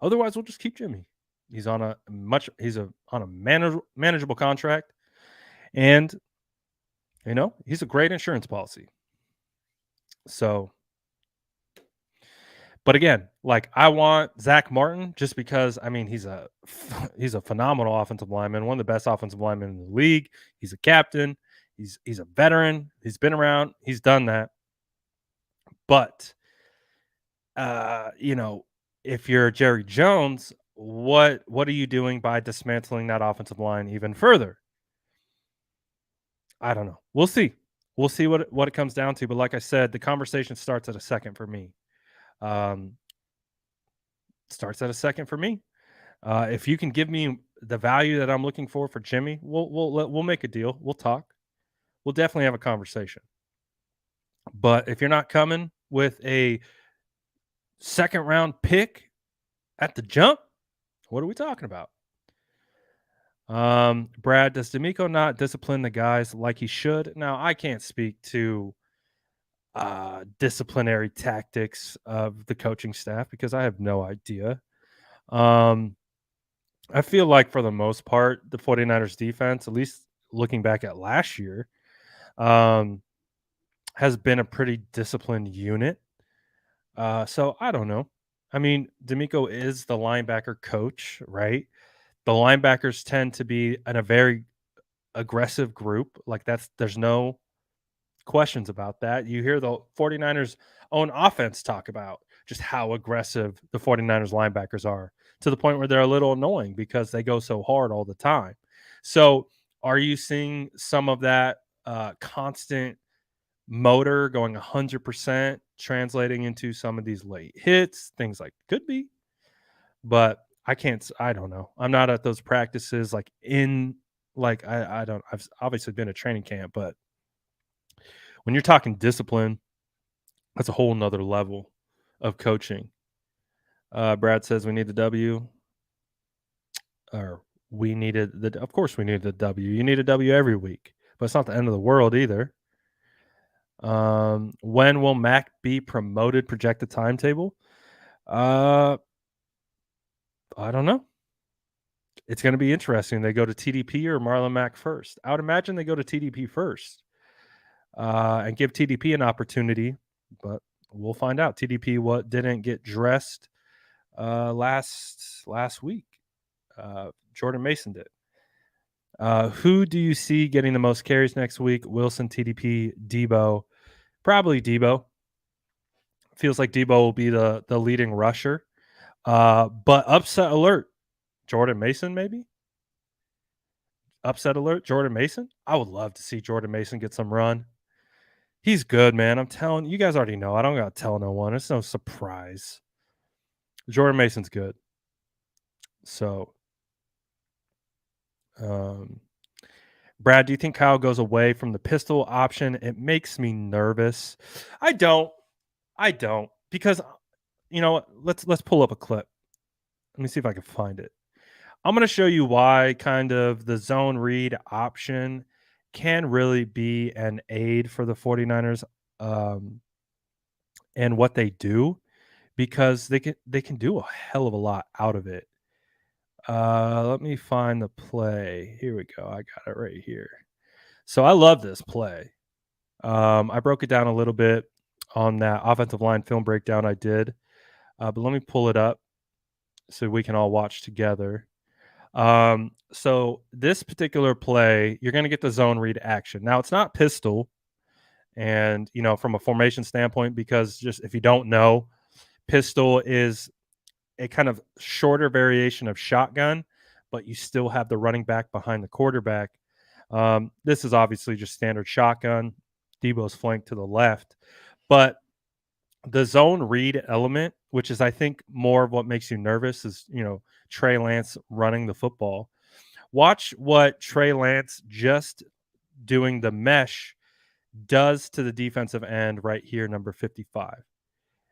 Otherwise, we'll just keep Jimmy. He's on a manageable contract, and he's a great insurance policy. So But again, like I want Zach Martin just because I mean he's a he's a phenomenal offensive lineman, one of the best offensive linemen in the league. He's a captain. He's a veteran. He's been around. He's done that. But you know, if you're Jerry Jones, what are you doing by dismantling that offensive line even further? I don't know. We'll see. We'll see what it comes down to. But like I said, the conversation starts at a second for me. Um, starts at a second for me. If you can give me the value that I'm looking for Jimmy, we'll make a deal. We'll talk. We'll definitely have a conversation. But if you're not coming with a second round pick at the jump, what are we talking about? Brad, does D'Amico not discipline the guys like he should? Now, I can't speak to disciplinary tactics of the coaching staff because I have no idea. Um, I feel like for the most part, the 49ers defense, at least looking back at last year, um, has been a pretty disciplined unit. So I don't know. I mean, D'Amico is the linebacker coach, right? The linebackers tend to be in a very aggressive group. Like there's no questions about that. You hear the 49ers own offense talk about just how aggressive the 49ers linebackers are to the point where they're a little annoying because they go so hard all the time. So, are you seeing some of that constant motor going 100% translating into some of these late hits, things like could be, but I don't know. I'm not at those practices like in like I don't I've obviously been at training camp, but when you're talking discipline, that's a whole nother level of coaching. Brad says we need the W, or we needed the. Of course, we needed the W. You need a W every week, but it's not the end of the world either. When will Mack be promoted? Projected timetable? Uh, I don't know. It's going to be interesting. They go to TDP or Marlon Mack first. I would imagine they go to TDP first and give TDP an opportunity, but we'll find out. TDP what didn't get dressed last week. Jordan Mason did. Who do you see getting the most carries next week? Wilson, TDP, Debo. Probably Debo. Feels like Debo will be the leading rusher. But upset alert. Jordan Mason, maybe? Upset alert, Jordan Mason? I would love to see Jordan Mason get some run. He's good, man. I'm telling you guys already know. I don't got to tell no one. It's no surprise. Jordan Mason's good. So, Brad, do you think Kyle goes away from the pistol option? It makes me nervous. I don't because you know what? Let's pull up a clip. Let me see if I can find it. I'm going to show you why kind of the zone read option can really be an aid for the 49ers and what they do because they can do a hell of a lot out of it. Let me find the play. Here we go. I got it right here. So I love this play. I broke it down a little bit on that offensive line film breakdown I did, but let me pull it up so we can all watch together. So this particular play, you're going to get the zone read action. Now it's not pistol, and you know from a formation standpoint, because just if you don't know, pistol is a kind of shorter variation of shotgun, but you still have the running back behind the quarterback. This is obviously just standard shotgun. Debo's flanked to the left, but the zone read element, which is I think more of what makes you nervous, is Trey Lance running the football. Watch what Trey Lance just doing the mesh does to the defensive end right here, number 55.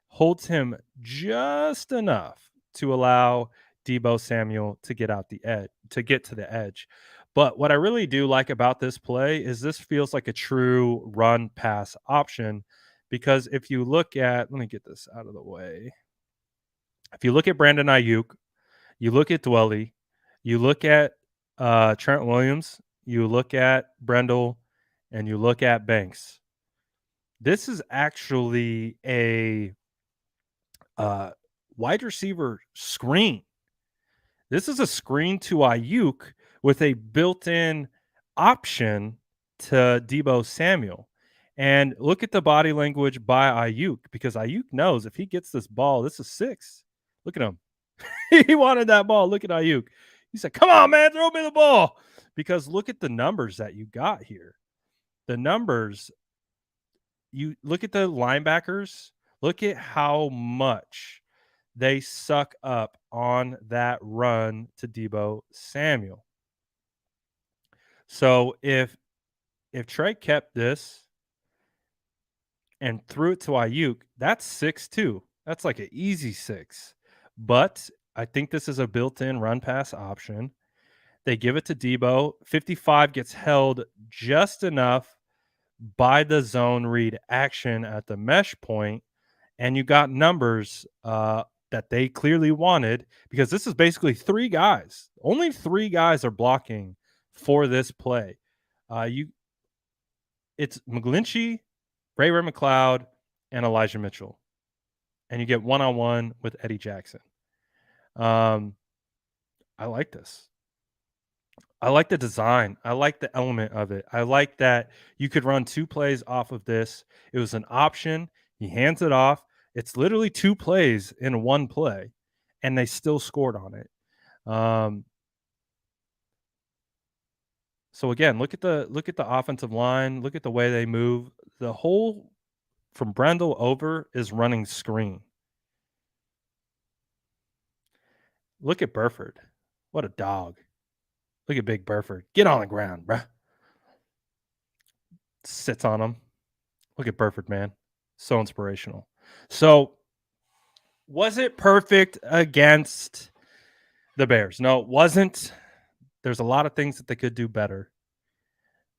Holds him just enough to allow Debo Samuel to get to the edge. But what I really do like about this play is this feels like a true run pass option because if you look at, let me get this out of the way. If you look at Brandon Ayuk, you look at Dwelly, you look at Trent Williams, you look at Brendel, and you look at Banks. This is actually a Wide receiver screen. This is a screen to Ayuk with a built-in option to Debo Samuel. And look at the body language by Ayuk, because Ayuk knows if he gets this ball, this is 6. Look at him. He wanted that ball. Look at Ayuk. He said, "Come on, man, throw me the ball." Because look at the numbers that you got here. The numbers, you look at the linebackers, look at how much they suck up on that run to Debo Samuel. So if Trey kept this and threw it to Ayuk, that's 6 too. That's like an easy 6. But I think this is a built-in run pass option. They give it to Debo. 55 gets held just enough by the zone read action at the mesh point, and you got numbers that they clearly wanted, because this is basically 3 guys. Only 3 guys are blocking for this play. It's McGlinchey, Ray McLeod, and Elijah Mitchell, and you get one-on-one with Eddie Jackson. I like this. I like the design. I like the element of it. I like that you could run 2 plays off of this. It was an option. He hands it off. It's literally 2 plays in 1 play, and they still scored on it. So again, look at the offensive line. Look at the way they move. The whole from Brendel over is running screen. Look at Burford. What a dog. Look at Big Burford. Get on the ground, bruh. Sits on him. Look at Burford, man. So inspirational. So, was it perfect against the Bears? No, it wasn't. There's a lot of things that they could do better.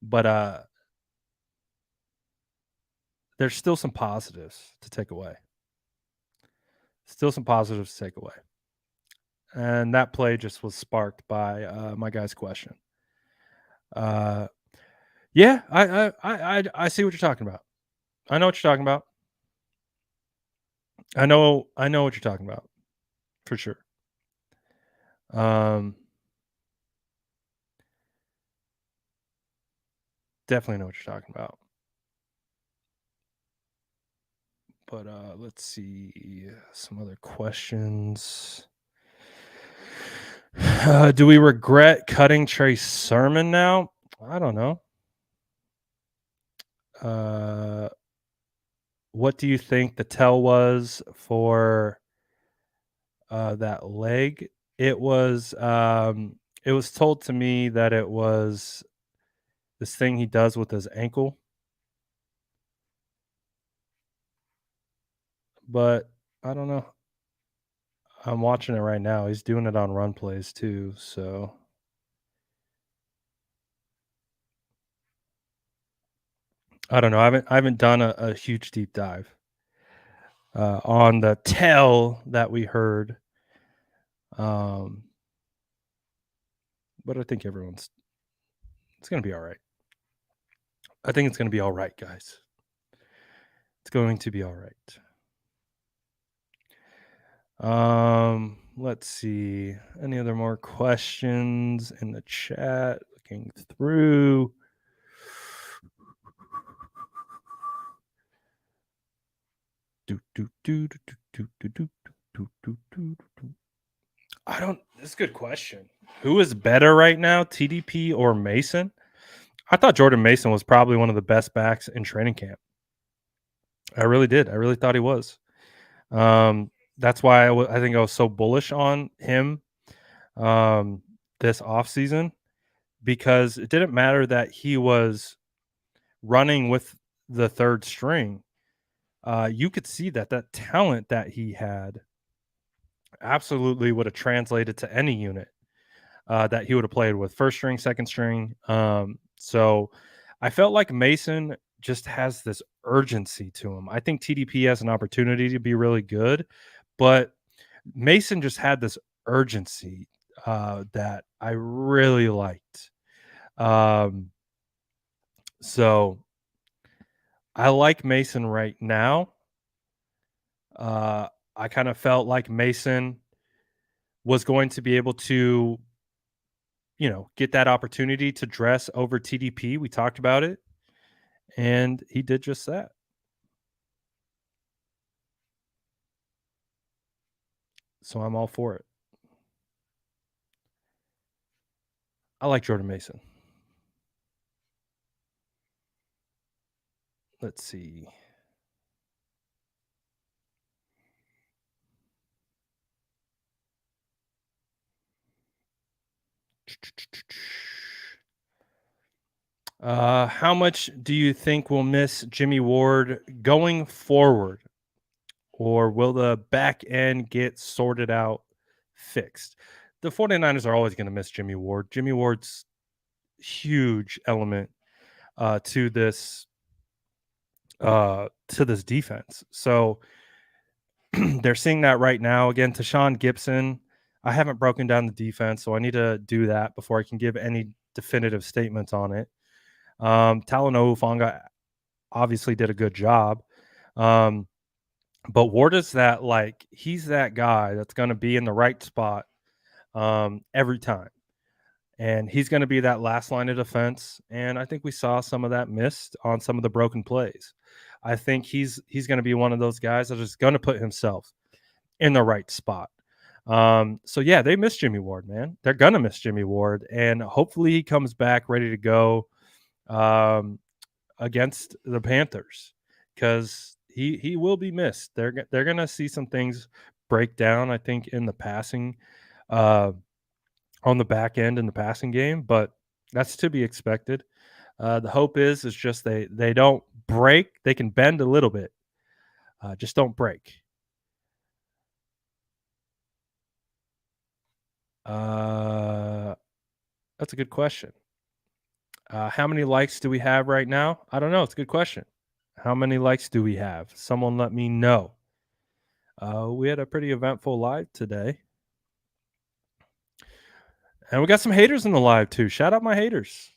But there's still some positives to take away. And that play just was sparked by my guy's question. Yeah, I see what you're talking about. I know what you're talking about. I know what you're talking about, for sure. Definitely know what you're talking about. But let's see some other questions. Do we regret cutting Trey Sermon now? I don't know. What do you think the tell was for that leg? It was told to me that it was this thing he does with his ankle. But I don't know. I'm watching it right now. He's doing it on run plays too, so I don't know. I haven't done a huge deep dive on the tell that we heard. But I think it's going to be all right. I think it's going to be all right, guys. It's going to be all right. Let's see. Any other more questions in the chat? Looking through. This is a good question. Who is better right now, TDP or Mason? I thought Jordan Mason was probably one of the best backs in training camp. I really did. I really thought he was. That's why I think I was so bullish on him this offseason, because it didn't matter that he was running with the third string. You could see that talent that he had absolutely would have translated to any unit that he would have played with, first string, second string. So I felt like Mason just has this urgency to him. I think TDP has an opportunity to be really good, but Mason just had this urgency that I really liked. So I like Mason right now. I kind of felt like Mason was going to be able to, get that opportunity to dress over TDP. We talked about it, and he did just that. So I'm all for it. I like Jordan Mason. Let's see. How much do you think we'll miss Jimmy Ward going forward? Or will the back end get sorted out, fixed? The 49ers are always going to miss Jimmy Ward. Jimmy Ward's huge element to this defense. So they're seeing that right now. Again, Tashawn Gibson. I haven't broken down the defense, so I need to do that before I can give any definitive statements on it. Talanoa Hufanga obviously did a good job. But Ward is that, like, he's that guy that's going to be in the right spot every time. And he's going to be that last line of defense. And I think we saw some of that missed on some of the broken plays. I think he's going to be one of those guys that is going to put himself in the right spot. So yeah, they miss Jimmy Ward, man. They're going to miss Jimmy Ward. And hopefully he comes back ready to go against the Panthers, because he will be missed. They're going to see some things break down, I think, in the passing on the back end in the passing game, but that's to be expected. The hope is just they don't break. They can bend a little bit, just don't break. That's a good question. How many likes do we have right now? I don't know. It's a good question. How many likes do we have? Someone let me know. We had a pretty eventful live today. And we got some haters in the live too. Shout out my haters.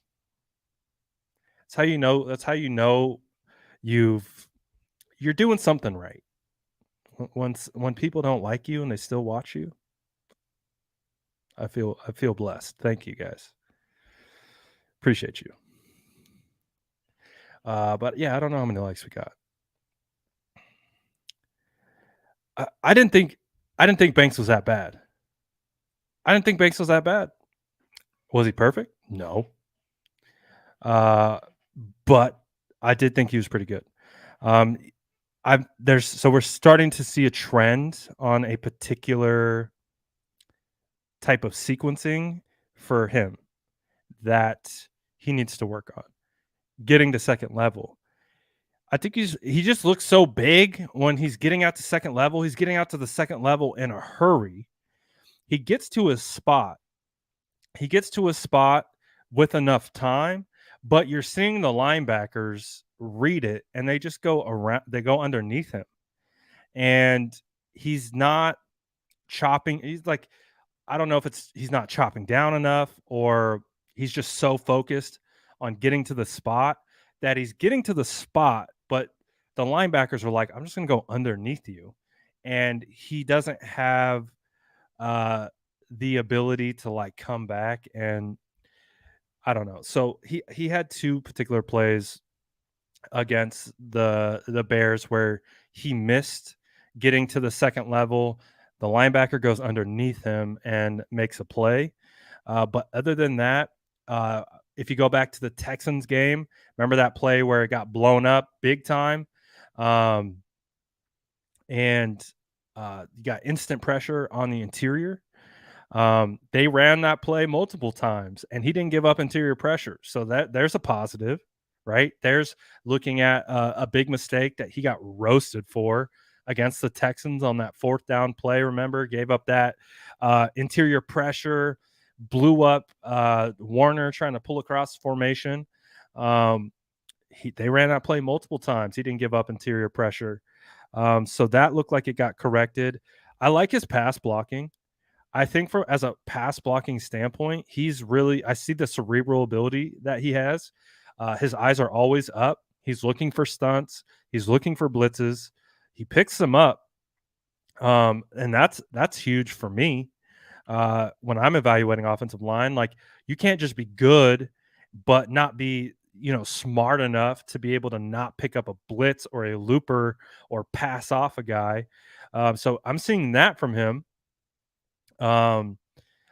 That's how you know you're doing something right. When people don't like you and they still watch you, I feel blessed. Thank you guys. Appreciate you. But yeah, I don't know how many likes we got. I didn't think Banks was that bad. I didn't think Banks was that bad. Was he perfect? No. But I did think he was pretty good. So we're starting to see a trend on a particular type of sequencing for him that he needs to work on, getting to second level. I think he just looks so big when he's getting out to second level. He's getting out to the second level in a hurry. He gets to his spot. With enough time, but you're seeing the linebackers read it and they just go around. They go underneath him, and he's not chopping. He's like, I don't know if he's not chopping down enough, or he's just so focused on getting to the spot that he's getting to the spot, but the linebackers are like, I'm just going to go underneath you. And he doesn't have the ability to like come back, and I don't know. So he had two particular plays against the Bears where he missed getting to the second level. The linebacker goes underneath him and makes a play. But other than that, if you go back to the Texans game, remember that play where it got blown up big time? And you got instant pressure on the interior. They ran that play multiple times and he didn't give up interior pressure. So there's a positive, right? There's looking at a big mistake that he got roasted for against the Texans on that fourth down play. Remember, gave up that interior pressure, blew up Warner trying to pull across formation. They ran that play multiple times. He didn't give up interior pressure. So that looked like it got corrected. I like his pass blocking. I think as a pass blocking standpoint, I see the cerebral ability that he has. His eyes are always up. He's looking for stunts. He's looking for blitzes. He picks them up. And that's huge for me. When I'm evaluating offensive line, like you can't just be good, but not be, smart enough to be able to not pick up a blitz or a looper or pass off a guy. So I'm seeing that from him. Um,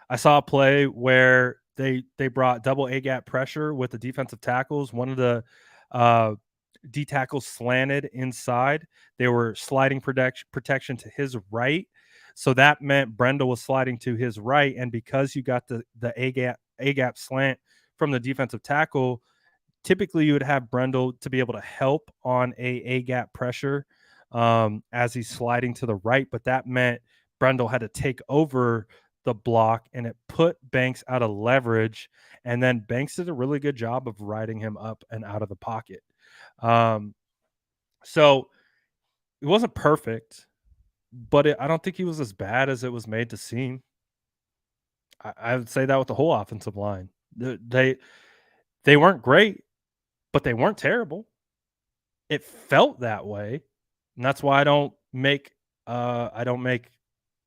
I saw a play where they brought double A gap pressure with the defensive tackles. One of the uh, D tackles slanted inside. They were sliding protection to his right, so that meant Brendel was sliding to his right. And because you got the A gap slant from the defensive tackle, typically you would have Brendel to be able to help on a gap pressure as he's sliding to the right, but that meant Brendel had to take over the block and it put Banks out of leverage. And then Banks did a really good job of riding him up and out of the pocket. Um, so it wasn't perfect, but I don't think he was as bad as it was made to seem. I would say that with the whole offensive line. They weren't great, but they weren't terrible. It felt that way, and that's why I don't make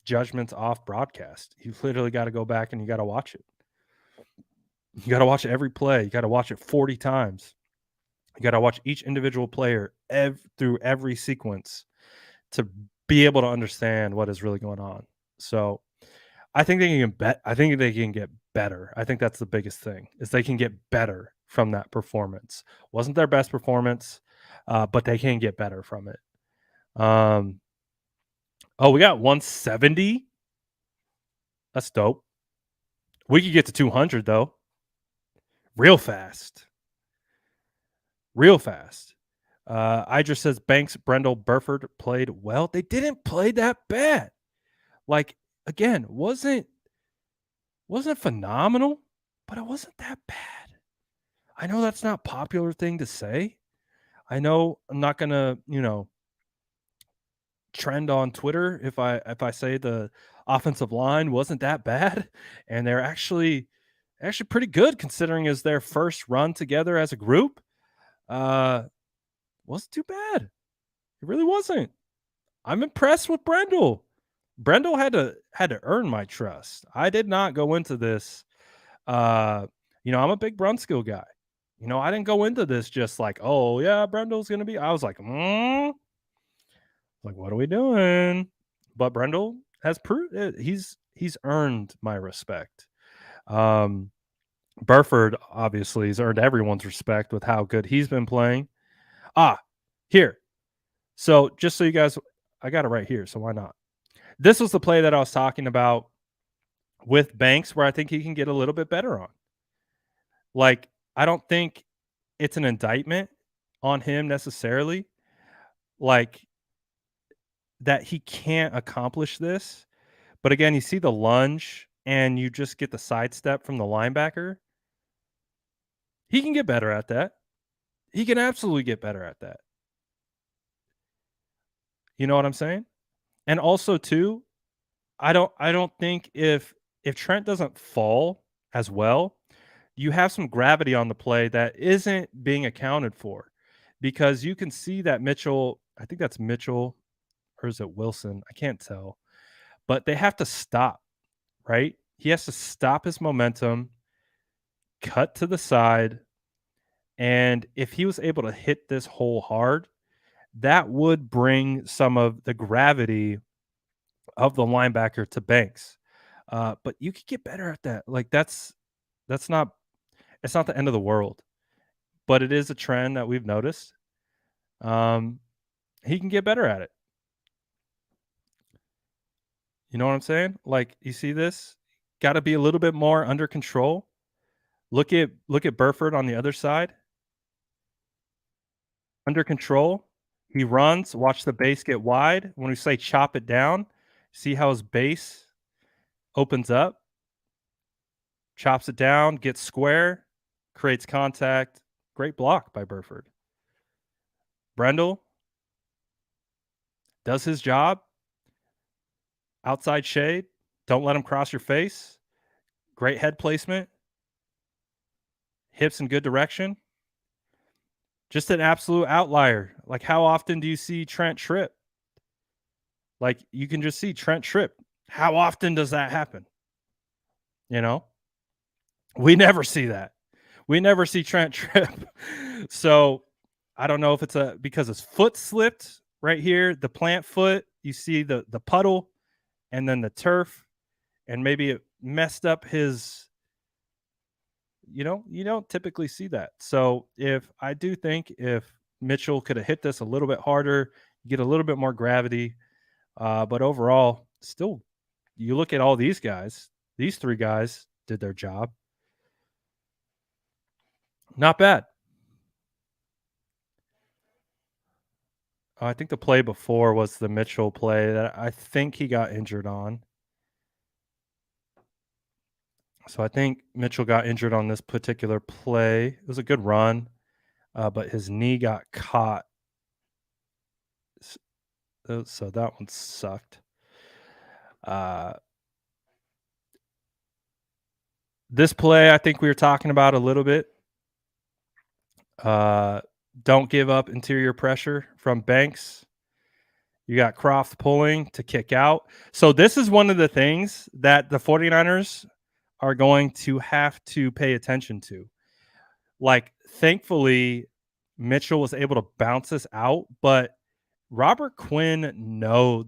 judgments off broadcast. You literally got to go back and you got to watch it. You got to watch every play. You got to watch it 40 times. You got to watch each individual player through every sequence to be able to understand what is really going on. So I think they can I think they can get better. I think that's the biggest thing is they can get better from that performance. Wasn't their best performance, but they can get better from it. Oh, we got 170. That's dope. We could get to 200 though. Real fast. Real fast. Idris says Banks, Brendel, Burford played well. They didn't play that bad. Like again, wasn't phenomenal, but it wasn't that bad. I know that's not a popular thing to say. I know I'm not gonna, trend on Twitter if I say the offensive line wasn't that bad, and they're actually pretty good considering as their first run together as a group. Wasn't too bad. It really wasn't. I'm impressed with Brendel. Brendel had to earn my trust. I did not go into this. I'm a big Brunskill guy. I didn't go into this just like, oh yeah, Brendel's gonna be. I was like, like what are we doing? But Brendel has proved he's earned my respect. Um, Burford obviously has earned everyone's respect with how good he's been playing. Here. So just so you guys, I got it right here. So why not? This was the play that I was talking about with Banks, where I think he can get a little bit better on. Like, I don't think it's an indictment on him necessarily, like that he can't accomplish this. But again, you see the lunge and you just get the sidestep from the linebacker. He can get better at that. He can absolutely get better at that. You know what I'm saying? And also too, I don't think if Trent doesn't fall as well, you have some gravity on the play that isn't being accounted for because you can see that Mitchell, I think that's Mitchell or is it Wilson? I can't tell. But they have to stop, right? He has to stop his momentum, cut to the side, and if he was able to hit this hole hard, that would bring some of the gravity of the linebacker to Banks. But you could get better at that. Like that's not it's not the end of the world, but it is a trend that we've noticed. Um, he can get better at it. You know what I'm saying? Like you see this, got to be a little bit more under control. Look at Burford on the other side, under control. He runs. Watch the base get wide. When we say chop it down, see how his base opens up, chops it down, gets square, creates contact. Great block by Burford. Brendel does his job. Outside shade. Don't let him cross your face. Great head placement. Hips in good direction. Just an absolute outlier. Like how often do you see Trent trip? Like, you can just see Trent Tripp. How often does that happen? You know? We never see that. We never see Trent Tripp. So, I don't know if it's because his foot slipped right here, the plant foot, you see the puddle and then the turf, and maybe it messed up his, you don't typically see that. So, if I do think if Mitchell could have hit this a little bit harder, get a little bit more gravity, but overall, still, you look at all these guys, these 3 guys did their job. Not bad. I think the play before was the Mitchell play that I think he got injured on. So I think Mitchell got injured on this particular play. It was a good run, but his knee got caught. So that one sucked. This play, I think we were talking about a little bit. Don't give up interior pressure from Banks. You got Croft pulling to kick out. So this is one of the things that the 49ers are going to have to pay attention to. Like, thankfully, Mitchell was able to bounce this out, but Robert Quinn,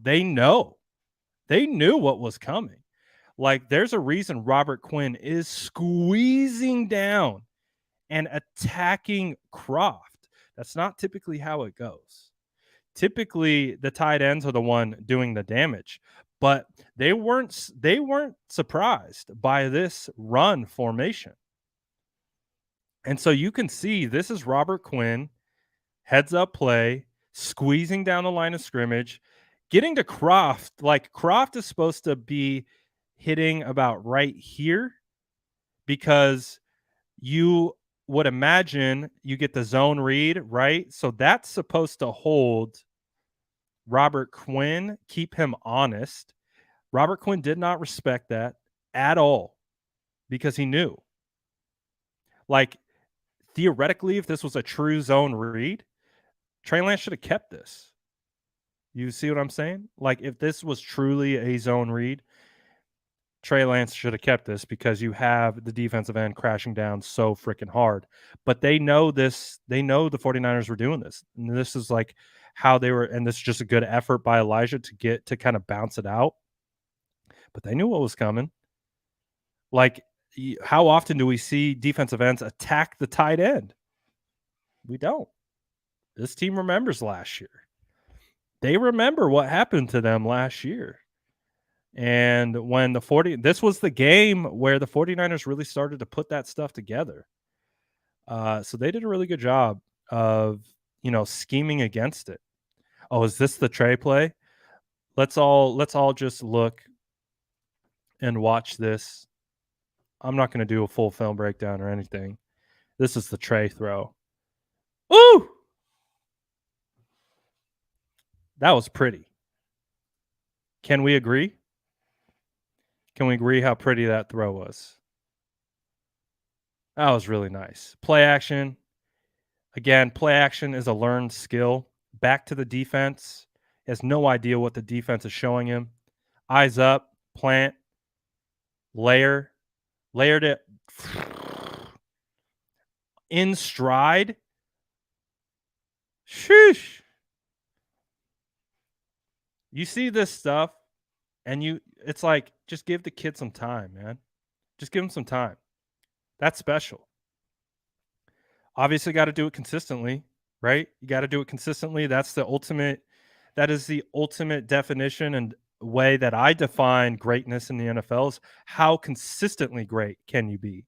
they knew what was coming. Like, there's a reason Robert Quinn is squeezing down and attacking Croft. That's not typically how it goes. Typically, the tight ends are the one doing the damage, but they weren't surprised by this run formation. And so you can see this is Robert Quinn, heads up play, squeezing down the line of scrimmage, getting to Croft. Like, Croft is supposed to be hitting about right here because you would imagine you get the zone read, right? So that's supposed to hold Robert Quinn, keep him honest. Robert Quinn did not respect that at all because he knew. Like, theoretically, if this was a true zone read, Trey Lance should have kept this. You see what I'm saying? Like, if this was truly a zone read, Trey Lance should have kept this because you have the defensive end crashing down so freaking hard. But they know this. They know the 49ers were doing this. And this is like how they were. And this is just a good effort by Elijah to get to kind of bounce it out. But they knew what was coming. Like, how often do we see defensive ends attack the tight end? We don't. This team remembers last year. They remember what happened to them last year. And when this was the game where the 49ers really started to put that stuff together. So they did a really good job of, scheming against it. Oh, is this the Trey play? Let's all just look and watch this. I'm not going to do a full film breakdown or anything. This is the Trey throw. Ooh! That was pretty. Can we agree? Can we agree how pretty that throw was? That was really nice. Play action. Again, play action is a learned skill. Back to the defense. He has no idea what the defense is showing him. Eyes up, plant, layered it in stride. Sheesh. You see this stuff, and it's like, just give the kid some time, man. Just give him some time. That's special. Obviously, got to do it consistently, right? You got to do it consistently. That is the ultimate definition and way that I define greatness in the NFL is how consistently great can you be?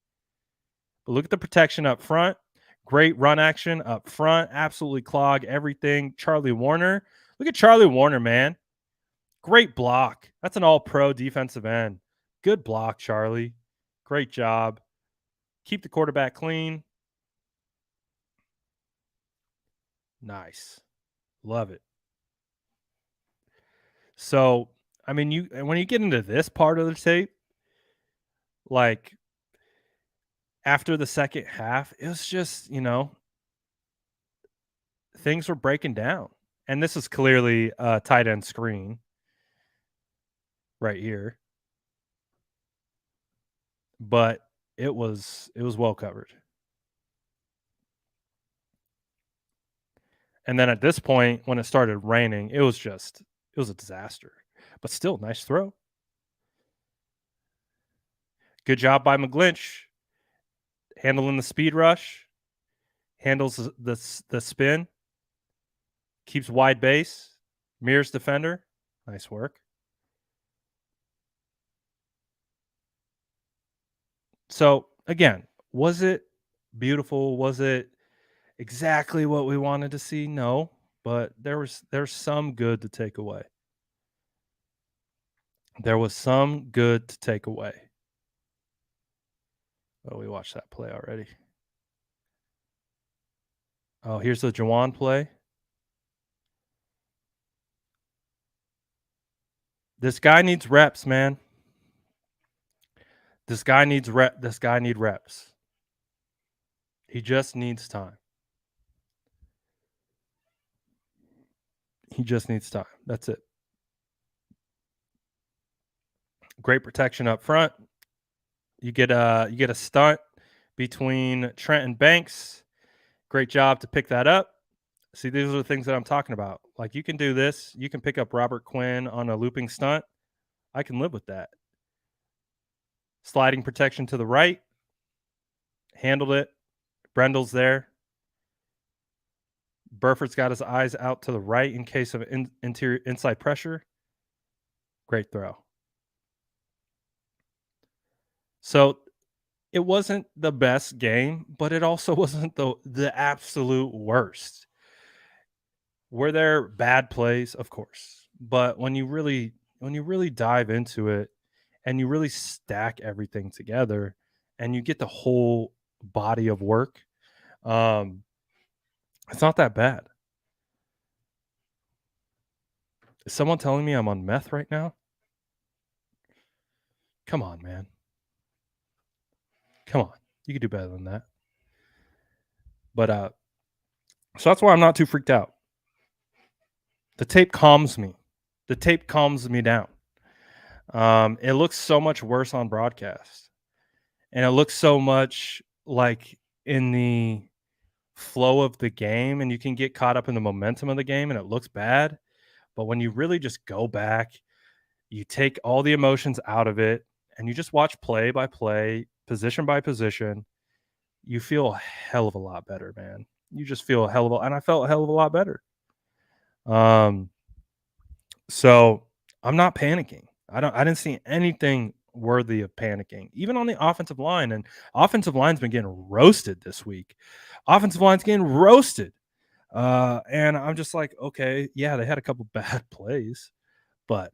But look at the protection up front. Great run action up front. Absolutely clog everything. Charlie Warner. Look at Charlie Warner, man. Great block. That's an all-pro defensive end. Good block, Charlie. Great job. Keep the quarterback clean. Nice. Love it. So, I mean, when you get into this part of the tape, like, after the second half, it was just, things were breaking down. And this is clearly a tight end screen. right here, but it was well covered. And then at this point, when it started raining, it was a disaster. But still, nice throw. Good job by McGlinch handling the speed rush, handles the spin, keeps wide base, mirrors defender. Nice work. So again, was it beautiful? Was it exactly what we wanted to see? No, but there's some good to take away. There was some good to take away. Oh, we watched that play already. Oh, here's the Jawan play. This guy needs reps, man. This guy needs reps. He just needs time. He just needs time. That's it. Great protection up front. You get a stunt between Trent and Banks. Great job to pick that up. See, these are the things that I'm talking about. Like, you can do this. You can pick up Robert Quinn on a looping stunt. I can live with that. Sliding protection to the right. Handled it. Brendel's there. Burford's got his eyes out to the right in case of inside pressure. Great throw. So it wasn't the best game, but it also wasn't the absolute worst. Were there bad plays? Of course. But when you really dive into it and you really stack everything together and you get the whole body of work, it's not that bad. Is someone telling me I'm on meth right now? Come on, man. Come on. You can do better than that. But so that's why I'm not too freaked out. The tape calms me. The tape calms me down. It looks so much worse on broadcast. And it looks so much like in the flow of the game, and you can get caught up in the momentum of the game and it looks bad. But when you really just go back, you take all the emotions out of it and you just watch play by play, position by position, you feel a hell of a lot better, man. You just feel a hell of a, and I felt a hell of a lot better. So I'm not panicking. I didn't see anything worthy of panicking, even on the offensive line. And offensive line's been getting roasted this week. Offensive line's getting roasted. And I'm just like, okay, yeah, they had a couple bad plays, but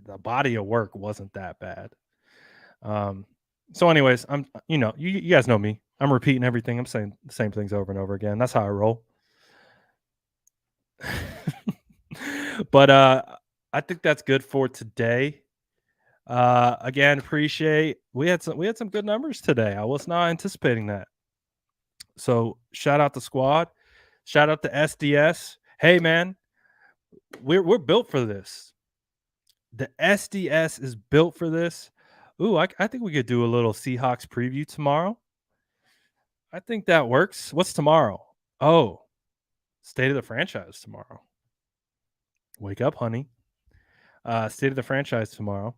the body of work wasn't that bad. So anyways, you guys know me. I'm repeating everything. I'm saying the same things over and over again. That's how I roll. But I think that's good for today. Again, appreciate we had some good numbers today. I was not anticipating that. So shout out the squad. Shout out to SDS. Hey man, we're built for this. The SDS is built for this. Ooh, I think we could do a little Seahawks preview tomorrow. I think that works. What's tomorrow? Oh, state of the franchise tomorrow. Wake up, honey. State of the franchise tomorrow.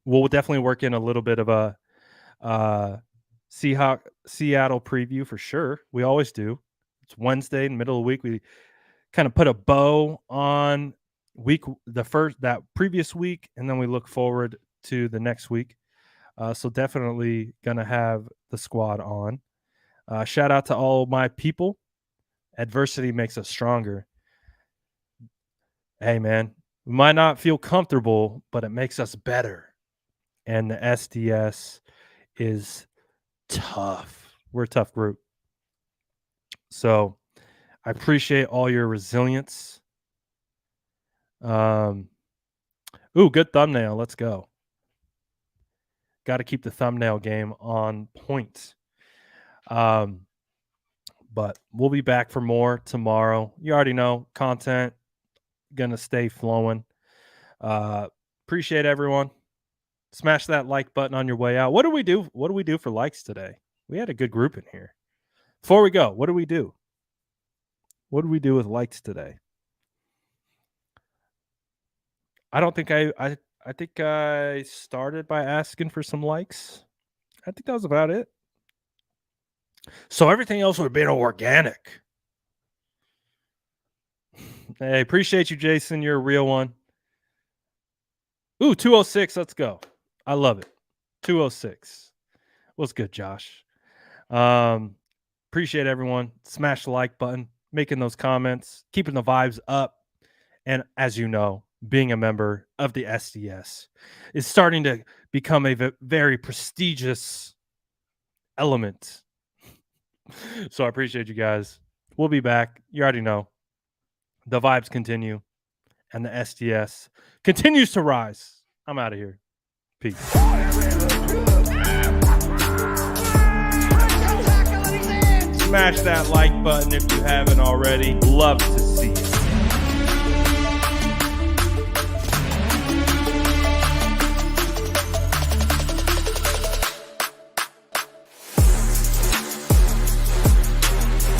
We'll definitely work in a little bit of a Seattle preview for sure. We always do. It's Wednesday in the middle of the week. We kind of put a bow on that previous week, and then we look forward to the next week. So definitely gonna have the squad on. Shout out to all my people. Adversity makes us stronger. Hey man, we might not feel comfortable, but it makes us better. And the SDS is tough. We're a tough group. So I appreciate all your resilience. Ooh, good thumbnail. Let's go. Got to keep the thumbnail game on point. But we'll be back for more tomorrow. You already know, content gonna stay flowing. Appreciate everyone. Smash that like button on your way out. What do we do? What do we do for likes today? We had a good group in here. Before we go, what do we do? What do we do with likes today? I don't think I think I started by asking for some likes. I think that was about it. So everything else would have been organic. Hey, appreciate you, Jason. You're a real one. Ooh, 206. Let's go. I love it. 206. What's good, Josh? Appreciate everyone. Smash the like button, making those comments, keeping the vibes up. And as you know, being a member of the SDS is starting to become a very prestigious element. So I appreciate you guys. We'll be back. You already know. The vibes continue, and the SDS continues to rise. I'm out of here. Peace. Smash that like button if you haven't already. Love to